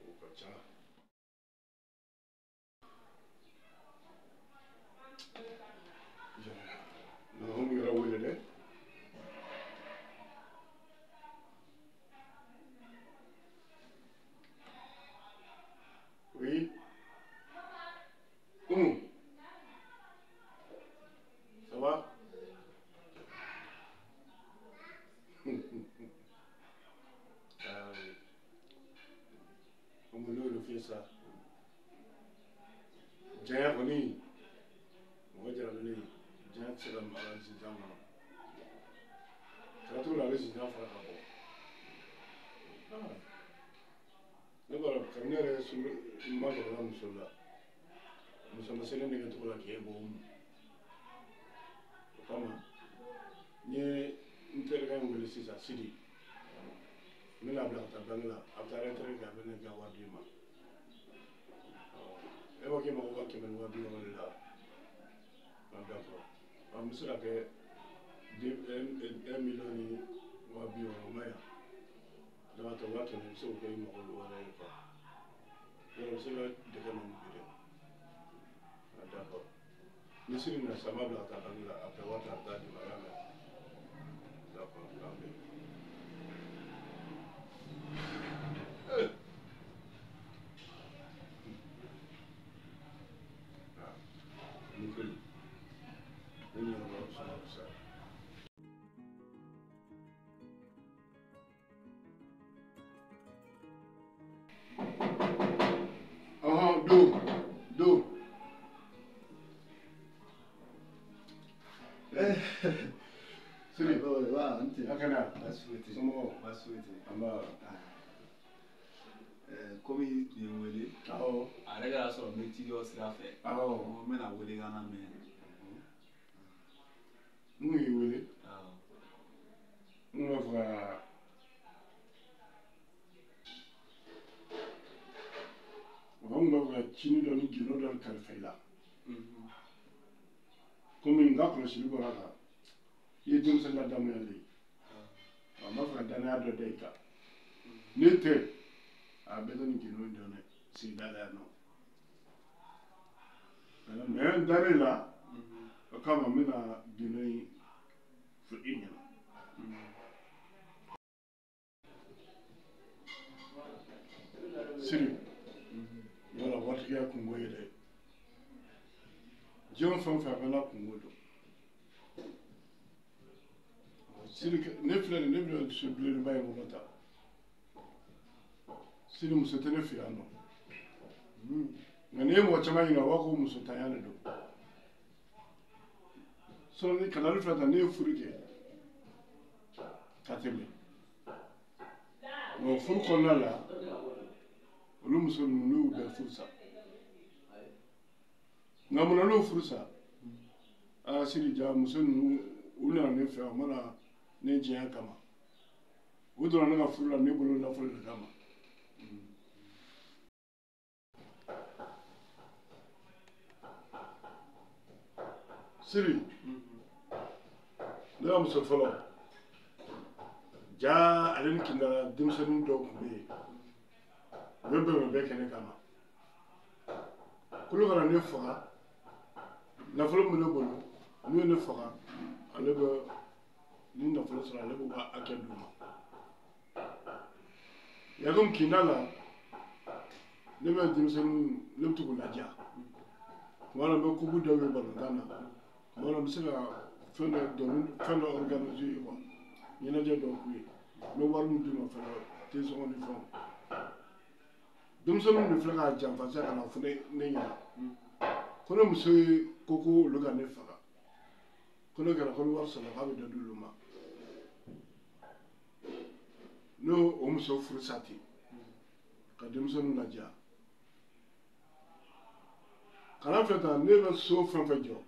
O ka ca. Non, mi yɛrɛ wele dɛ. Oui. Ça va? Ah oui. Comme nous le fait ça. Jaya kɔni mɔgɔ jarabili jaya tɛ se ka mara sisan kɔnɔ kɛra cogo la a bɛ sisan fara ka bɔ ne b'a dɔn kabini ne yɛrɛ ma gɛrɛla muso la muso ma se ne nɛgɛ cogo la k'e bɔ o kama n ye n terikɛ in wele sisan Sidi n bɛna bila ka taa banque la a bɛ taa retraite kɛ a bɛ ne ka wari d'i ma e ko k'e mago b'a 150 de la d'accord an bɛ se ka kɛ 1 million ni 250 o ma ɲa donc a tɔ 100 i bɛ se k'o kɛ i mago wɛrɛ ye quoi yɔrɔ bɛ se ka dɛgɛ ninnu feere d'accord ni Sidi na sisan n b'a bila ka taa banque la après wari a bɛ taa d'i ma i y'a mɛn d'accord k'an bɛn. Do. Sidi, wa anti. Akana. Baswete. Somo. Baswete. Amba. Komi tu ye wele. Awɔ. A yɛrɛ kɛra sɔrɔ n bɛ ci dɔ sira fɛ. Awɔ. N bɛna wele ka na mɛn. Mun y'i wele? Awɔ. Mun b'a fɛ ka mun b'a fɛ ka cini dɔ ni gindo dɔ kalifa i la. Komi n ka kɔlɔsili bɔra a kan i ye denmisɛnnin ladamuyalen ye a b'a fɛ ka danaya dɔ da i kan n'e tɛ a bɛɛ tɛ nin gindo in dɔn dɛ sigida la yan nɔ mais n dar'e la o kama n bɛna gindo in fɔ i ɲɛna. Sidi yala waritigiya kungo ye dɛ diɲɛ fɛn o fɛn a bɛɛ n'a kungo don Sidi ne filɛ nin ne bɛ so belebeleba in kɔnɔ tan Sidi muso tɛ ne fɛ yan nɔ nka n'i ye mɔgɔ caman ɲininka u b'a fɔ ko muso tanya de don sinon ni kanali filɛ tan ne ye furu kɛ ka tɛmɛ nka furu kɔnɔna la olu muso ninnu n'u y'u bɛɛ furu sa nka munna n'u furu sa Sidi ja muso ninnu u nana ne fɛ yan u mana ne diɲɛ kama u donna ne ka furu la ne bolo nafolo de kama Sidi ne ka muso fɔlɔ ja ale ni kindara denmisɛnnin dɔw tun bɛ yen u bɛ bɛn bɛɛ kɛ ne kama kolo kana ne faga nafolo min bɛ ne bolo n'u ye ne faga ale bɛ ni nafolo sɔrɔ ale b'u ka hakɛ d'u ma ya comme kinala ne bɛ denmisɛnninw ne bɛ to k'u ladiya tuma dɔ n bɛ kubu dɔw ye balontan na tuma dɔ n bɛ se ka fɛn dɔ organiser ye quoi ɲɛnajɛ dɔw k'u ye n bɛ wari min d'u ma fɛnɛ tesɔngɔ ni fɛnw denmisɛnninw de filɛ k'a janfa sisan ka na fɔ ne ɲɛna ko ne muso ye ko olu ka ne faga ko ne kɛra ko ni wari sɔrɔla k'a bɛ dɔ di olu ma n'o o muso furu sa ten ka denmisɛnninw ladiya kana filɛ tan ne bɛ so fɛn fɛn jɔ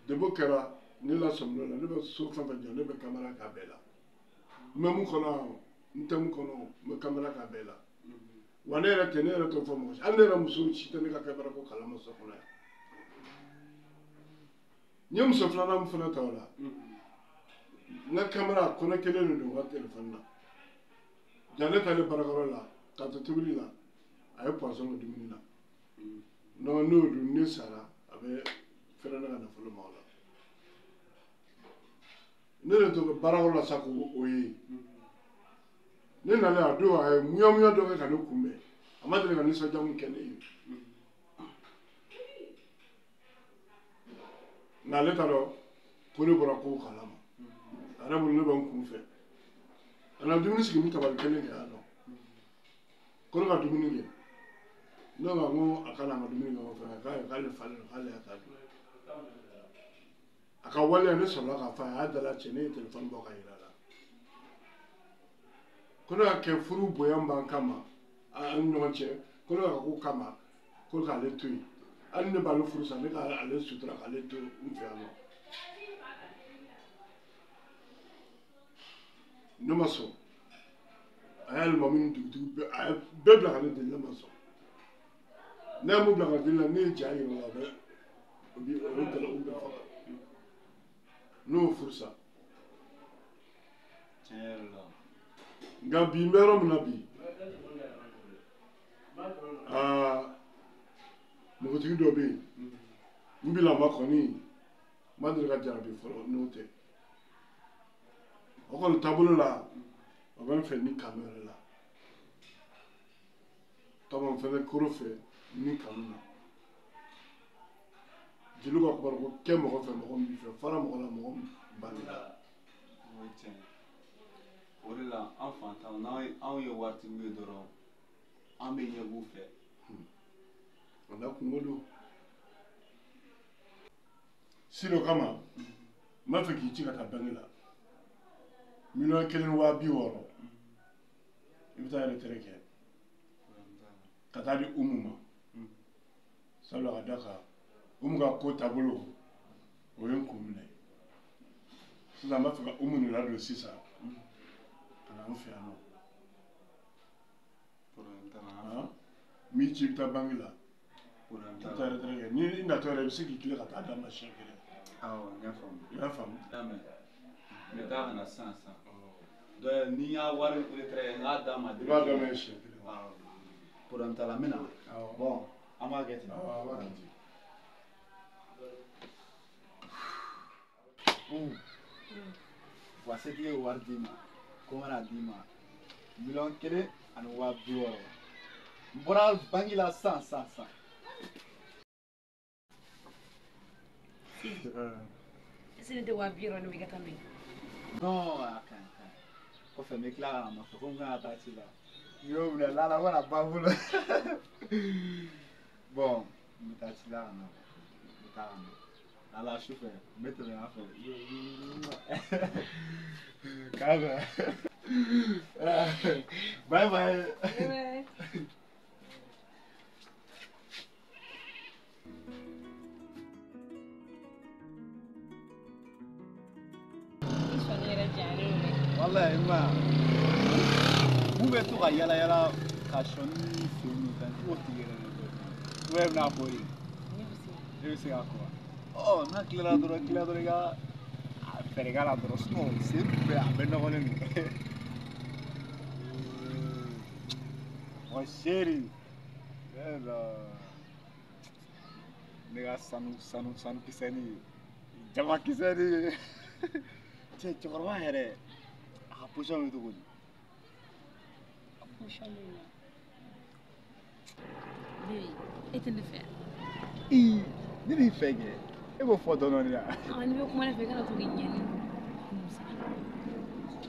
debo kɛra ne la sɔmina la ne bɛ so fɛn fɛn jɔ ne bɛ kamera k'a bɛɛ la n bɛ mun kɔnɔ n tɛ mun kɔnɔ n bɛ kamera k'a bɛɛ la wa ne yɛrɛ tɛ ne yɛrɛ t'o fɔ mɔgɔ si hali ne yɛrɛ muso si tɛ ne ka kamera ko kalama so kɔnɔ yan n ye muso filanan min fana ta o la n ka kamera kɔnɔ kelen de don n ka telefɔni na ja ne taalen baarakɛyɔrɔ la k'a to tobili la a ye poisson kɛ dumuni na non n'o dun ne sara a bɛ fɛrɛ ne ka nafolo ma o la ne de to baarayɔrɔ la sa k'o ye ne nalen a don a ye muɲamuɲa dɔ kɛ ka ne kunbɛn a ma deli ka nisɔndiya min kɛ ne ye nka ale t'a dɔn ko ne bɔra kow kalama a yɛrɛ bolo ne bɛ n kun fɛ a na dumuni sigi ni tabali kelen kɛ yan nɔ ko ne ka dumuni kɛ ne ko ko a kana an ka dumuni kɛ o fɛ k'ale falen don k'ale y'a ta dun a ka waleya ne sɔrɔla k'a fɔ a y'a dala cɛ ne ye telefɔni bɔ ka yira a la ko ne ka kɛ furu bonya b'an kama an ni ɲɔgɔn cɛ ko ne ka ko kama ko k'ale to yen hali ne b'ale furu sa ne k'ale sutura k'ale to n fɛ yan nɔ ne ma sɔn a y'a alimami ni dugutigi a ye bɛɛ bila ka ne deli ne ma sɔn ne ye mun bila ka deli la ne ye ja yira o la o bɛ faga ne y'o furu sa tiɲɛ yɛrɛ la nka bi n bɛ yɔrɔ min na bi npogotigi dɔ bɛ yen n bila ma kɔni n ma deli ka jarabi fɔlɔ n'o tɛ o kɔni taabolo la o bɛ n fɛ ni kanu yɛrɛ la kama n fɛnɛ koro fɛ ni kanu na jeliw ka kuma ko kɛ mɔgɔ fɛ mɔgɔ min b'i fɛ fara mɔgɔ la mɔgɔ min bange o ye tiɲɛ o de la an fantanw n'anw ye waritigiw ye dɔrɔn an bɛ ɲɛ b'u fɛ o la kungo don si dɔ kama n b'a fɛ k'i ci ka taa bange la 1,260,000 i bɛ taa retraite kɛ ka taa di Umu ma sabula ka da kan Umu ka ko taabolo o ye n kun minɛ sisan n b'a fɛ ka Umu nin ladon sisan ka na n fɛ yan nɔ n b'i ci i bɛ taa bange la i bɛ taa retraite kɛ ni i natɔ yɛrɛ i bɛ se k'i tilen ka taa d'a ma siɲɛ kelen awɔ n y'a faamu i y'a faamu n y'a mɛn n bɛ taa ka na sisan ni y'a wari retraite n k'a d'a ma i b'a daminɛ siɲɛ kelen problème t'a la n bɛ na bon an b'a kɛ ten waseki ye wari d'i ma ko n kana d'i ma 1,260,000 n bɔra bangi la sisan est-ce que ne tɛ 200 ni bɛ ka taa min non a ka ɲi kɔfɛ n bɛ tila ka na nɔfɛ ko n kan ka taa ci la n y'o minɛ lala ko na ban bolo bon n bɛ taa ci la ka na n bɛ taa ka na lala sufɛ n bɛ tɛmɛ yan fɛ k'a fɛ bye bye. Wallahi ma bu bɛ to ka yala yala ka sɔni ni fɛnw ni fɛn fo tigi yɛrɛ de bɛ bɛna fɔ de ne bɛ se k'a kɔ n'a tilara dɔrɔn i ka fɛɛrɛ k'a la dɔrɔn sen bɛɛ a bɛɛ nɔgɔlen don wa seri ne ka sanu kisɛ ni jama kisɛ ni cɛ cɛkɔrɔba yɛrɛ a ka position bɛ cogo di Inshallah. Baby, e tɛ ne fɛ yan. Ne b'i fɛ kɛ e b'o fɔ dɔɔnin la. Ni bɛ kuma ne fɛ kana to k'i ɲɛni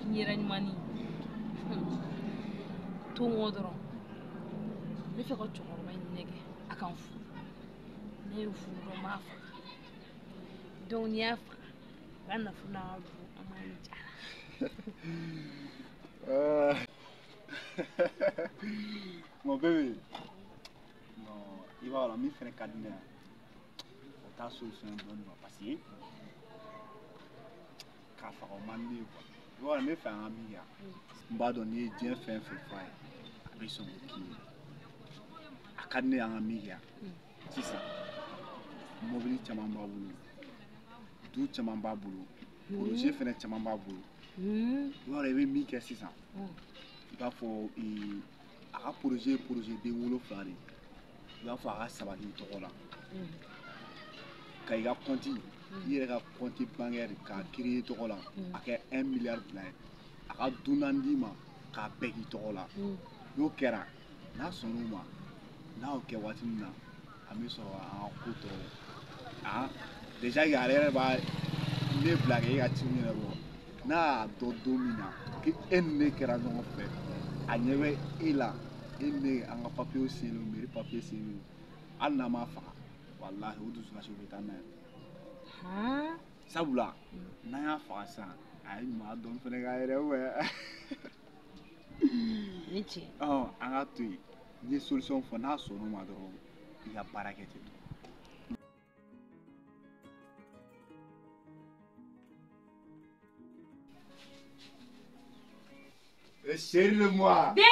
n yɛrɛ ɲumani to n kɔ dɔrɔn ne fɛ ka cɛkɔrɔba in nɛgɛ a ka n furu ne ye furu dɔn n b'a faga donc n'i y'a faga a ka nafolo n'a ka du an b'a ni jara. Mon bébé, non, il va avoir mis fin cadenas. On t'a solution bonne parce que k'a faga o man di quoi. I b'a dɔn ne fɛ an ka min kɛ n b'a dɔn n'i ye diɲɛ fɛn fɛn f'a ye a bɛ sɔn k'o k'i ye. A ka di ne ye an ka min kɛ sisan mobili caman b'a bolo du caman b'a bolo projet fɛnɛ caman b'a bolo i b'a dɔn i bɛ min kɛ sisan i b'a fɔ a ka projet ye projet den 7 de ye i b'a fɔ a ka sabali i tɔgɔ la ka i ka compte i yɛrɛ ka compte bancaire k'a créer i tɔgɔ la a kɛ 1 milliard bila ye a ka dunan d'i ma k'a bɛɛ k'i tɔgɔ la n'o kɛra n'a sɔnn'o ma n'a y'o kɛ waati min na an bɛ sɔrɔ an ka ko tɔw déjà que ale yɛrɛ b'a ne bila k'e ka ci ɲɛnabɔ n'a y'a dɔn don min na ko e ni ne kɛra ɲɔgɔn fɛ a ɲɛ bɛ e la e ni ne an ka papiyew signé mairie papiye signé hali n'an m'a faga walahi o dusukasi o bɛ taa n'a ye sabula n'an y'a faga sisan a ye ɲuman dɔn fɛnɛ k'a yɛrɛ ni cɛ an ka to yen n ye solution fɔ n'a sɔnn'o ma dɔrɔn i ka baara kɛ ten. Chérie de moi. Bébé!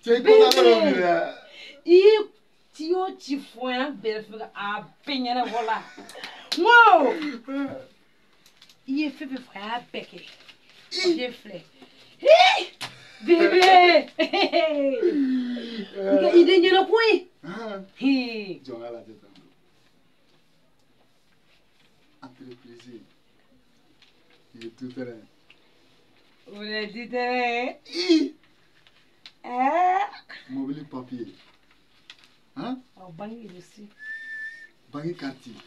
Tu es content de là? Ti y'o ci fɔ yan bɛɛ fɛ a bɛɛ ɲɛnabɔ la. Wow! I ye fɛn fɛn fɔ a y'a bɛɛ kɛ. Papier filɛ. Bébé! I ka idée ɲɛna koyi. Jɔn ka lajɛ tan. Entreprise. Il est tout terrain. On est tout terrain. Mobile papier. Hein? Banque aussi. Banque quartier.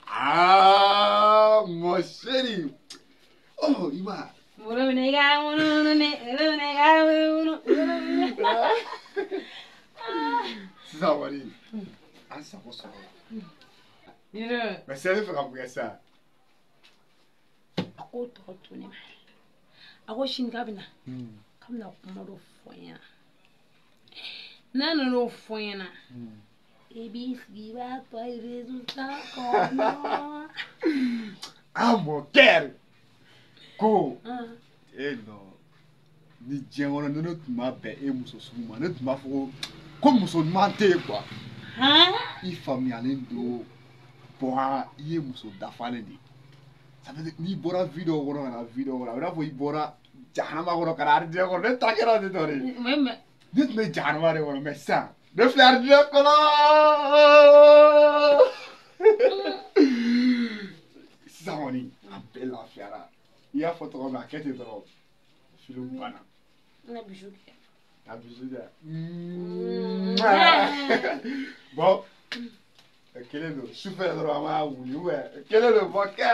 Ah, mon chéri. Oh, il va. Sisan wari an sago sɔrɔ mais c'est ne fɛ ka mun kɛ sa a ko tɔgɔ to ne ma a ko sini k'a bɛna kuma dɔ fɔ n ɲɛna n'a nana o fɔ n ɲɛna i b'i sigi i b'a tɔ ye résultat kɔnɔ ah mon cœur ko non ni diɲɛ kɔnɔ ni ne tun ma bɛn e muso sugu ma ne tun b'a fɔ ko muso ɲuman tɛ yen quoi i faamuyalen don bon i ye muso dafalen de ye ça veut dire n'i bɔra vie dɔw kɔnɔ ka na vie dɔw kɔnɔ a bɛ n'a fɔ i bɔra jahanama kɔnɔ ka na arijinɛ kɔnɔ ne ta kɛra ten tɔ de ne tun bɛ jahanama de kɔnɔ mais sisan ne filɛ arijinɛ kɔnɔ sisan kɔni an bɛɛ lafiyara i y'a fɔ tɔgɔ min a kɛ ten dɔrɔn film banna. Na bijou kɛ. A bijou kɛ. Bon kelen don sufɛ dɔrɔn an b'a wuli kelen don bɔ kɛ.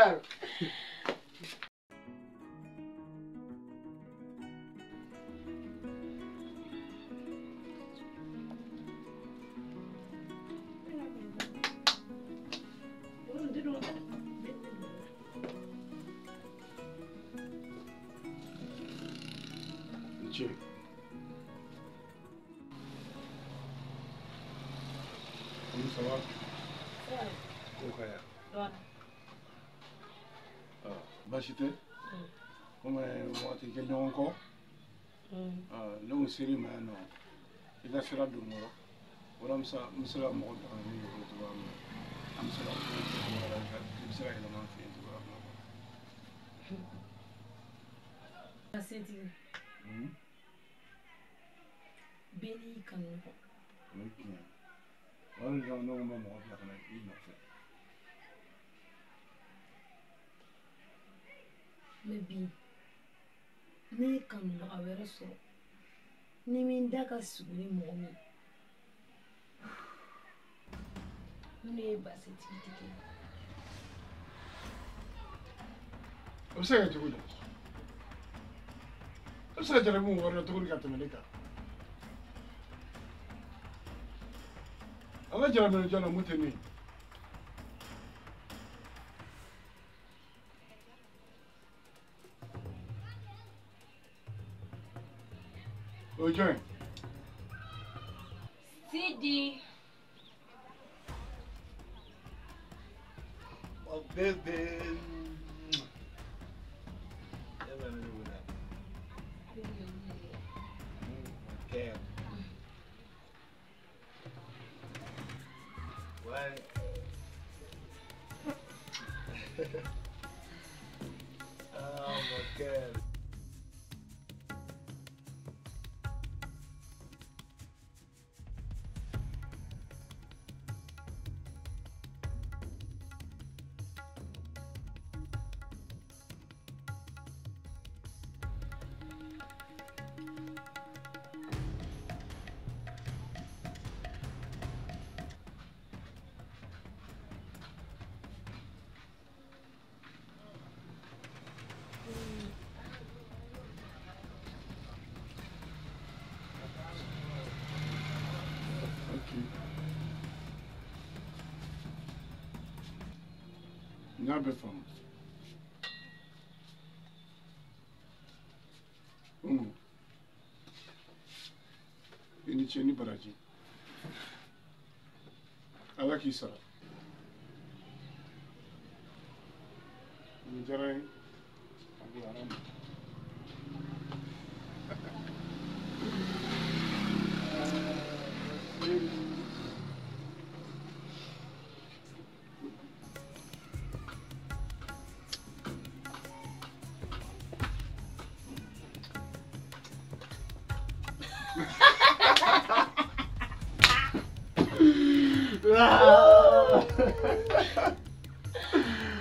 Ça va? Baasi tɛ komi waati kɛ ɲɔgɔn kɔ ne ko seri ma yan nɔ i ka sira don n kɔrɔ walasa n bɛ se ka mɔgɔ dɔn ni yɛrɛ cogoya min na an bɛ se ka i bɛ se ka yɛlɛma an fɛ yen cogoya min na. Sentigi bɛɛ n'i kanu kɔ. O ye tiɲɛ ye wali ne ko n bɛ mɔgɔ bila ka na i nɔfɛ Maybe. Ne kan lo awere so. Ni min daga suguri momi. Ne ba se titike. Observe tu gula. Observe jara mu warna tu gula kata mereka. Allah jara mereka jana muteni. Ojoy. Sidi. Oh baby. Never knew that. Okay. Why? Oh my God. N'a pas femme. Ini ceni baraji. Ala k'i sara. Ni diyara n ye. A bɛ aramu.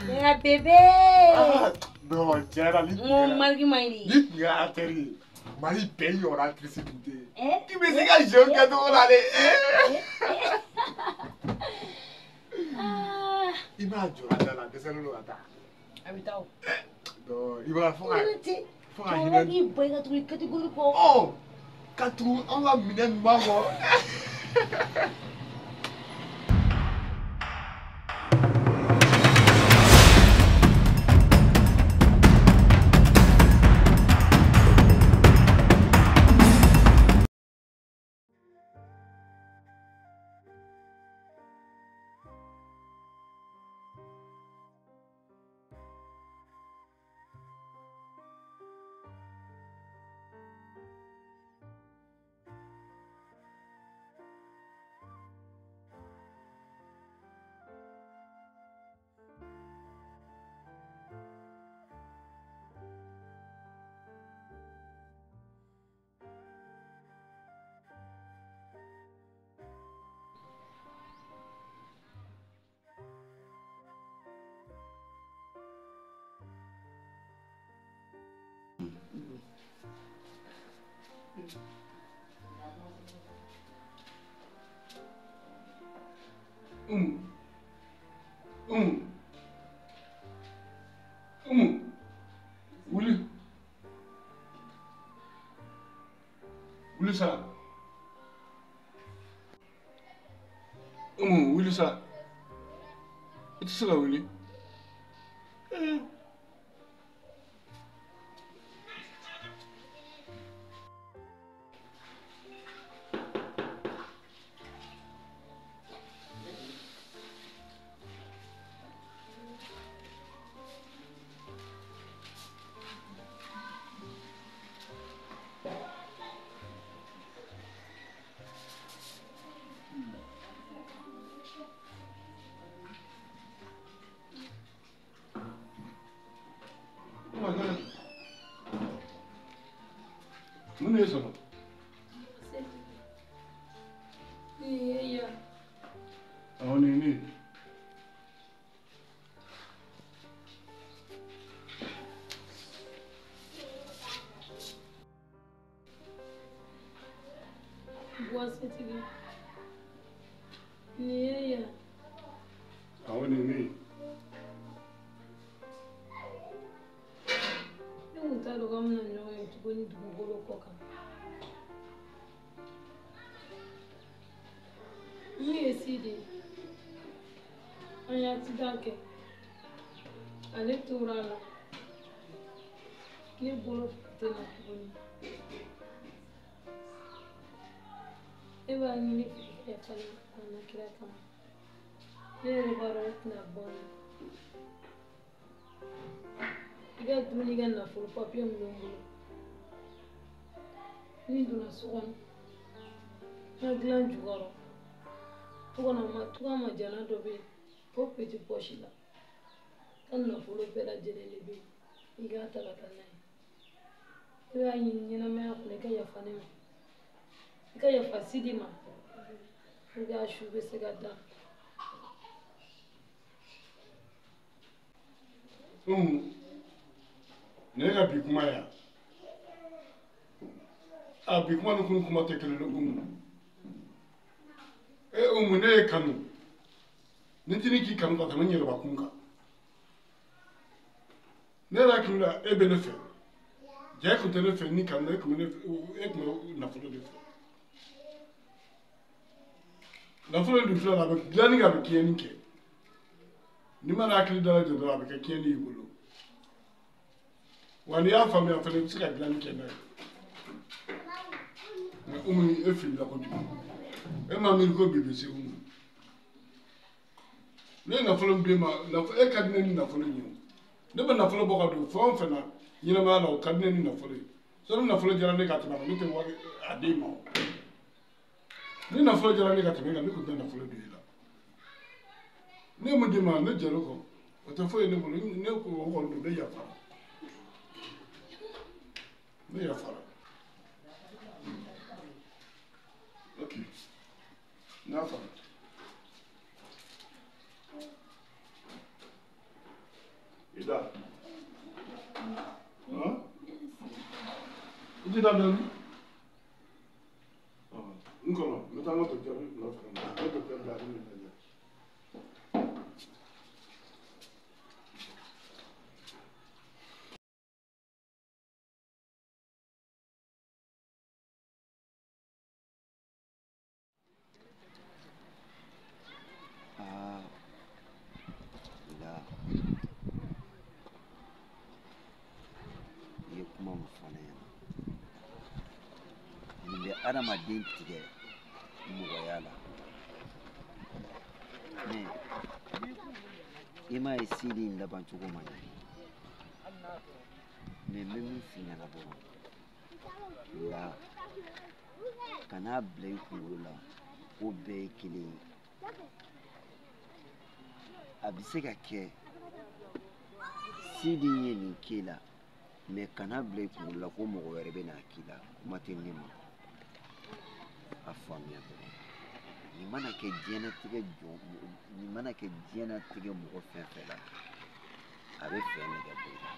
Ya bébé. Non, Tiara, Mon mari maini. Dites nga atterri. Mari paye aura électricité. Eh? Tu me dis que je cadeau là Ah. Il m'a dit là, descends le là. Habitao. Non, il va faire Tu vas dire boy ka tu catégorie ko. Oh, quand tu on va miner maman. Wuli sa. Wuli sa. Iti se ka wuli. Mun ne sɔrɔ? Awɔ nin ye ne ye. buwasetigi ni ye ya awɔ ni ne ne kun t'a dɔn k'an bɛna ɲɔgɔn ye tuguni dugukolo kɔ kan min ye Sidi ye an ye accident kɛ ale tora a la ne bolo tɛ na tuguni e b'a ɲini k'i yafa ne ma ala kira kama ne yɛrɛ b'a dɔn ne tɛna bɔ ne i ka dumuni kɛ nafolo papiye min bɛ n bolo ni donna so kɔnɔ n ka dilan jukɔrɔ tɔgɔma jana dɔ bɛ yen o petit poche la ka nafolo bɛɛ lajɛlen de bɛ yen i k'a ta ka taa n'a ye i b'a ɲini ɲɛnamaya kɔnɔ i ka yafa ne ma i ka yafa Sidi ma pour que a su bɛ se ka da ne ka bi kuma ya a bi kuma ni kun kuma tɛ kelen ye ne ye kanu ni tini k'i kanu ka tɛmɛ n yɛrɛba kun kan ne yɛrɛ hakili la e bɛ ne fɛ ja kun tɛ ne fɛ ni kanu e kun bɛ nafolo de fɛ nafolo dun filɛ la a bɛ dilanni kɛ a bɛ tiɲɛni kɛ ni ma hakili da la jɔ dɔrɔn a bɛ kɛ tiɲɛni y'i bolo wa n'i y'a faamuya fana i bɛ se ka dilanni kɛ n'a ye nka e filila kojugu e ma miiri ko bi bɛ se Umu ne nafolo d'e ma e ka di ne ni nafolo ye o ne bɛ nafolo bɔ ka don fɛn o fɛn na ɲɛnamaya la o ka di ne ni nafolo ye sɔrɔ nafolo diyara ne ka tɛmɛ a kan ne tɛ wari a d'e ma o ni nafolo diyara ne ka tɛmɛ kan ne tun tɛ nafolo don e la ne mun d'e ma ne jɛr'o kɔ o tɛ foyi ye ne bolo ne ko o kɔni don ne yafara ne yafara ok ne y'a faamu Ida i tɛ taa dɔɔni n kɔnɔ n bɛ taa n ka docteur nɔfɛ n ka docteur bɛ a bɛ nin lajɛ adamaden tigɛ mɔgɔya la i m'a ye Sidi in laban cogo man ɲɛ n bɛ min f'i ɲɛna dɔrɔn nka kan'a bila i kunkolo la ko bɛɛ ye kelen ye a bɛ se ka kɛ Sidi ye nin k'i la mɛ kan'a bila i kunkolo la ko mɔgɔ wɛrɛ bɛ n'a k'i la kuma tɛ ne ma a faamuya dɔrɔn nin mana kɛ diɲɛnatigɛ mɔgɔ fɛn fɛn la a bɛ fɛn nɛgɛ bɔ i la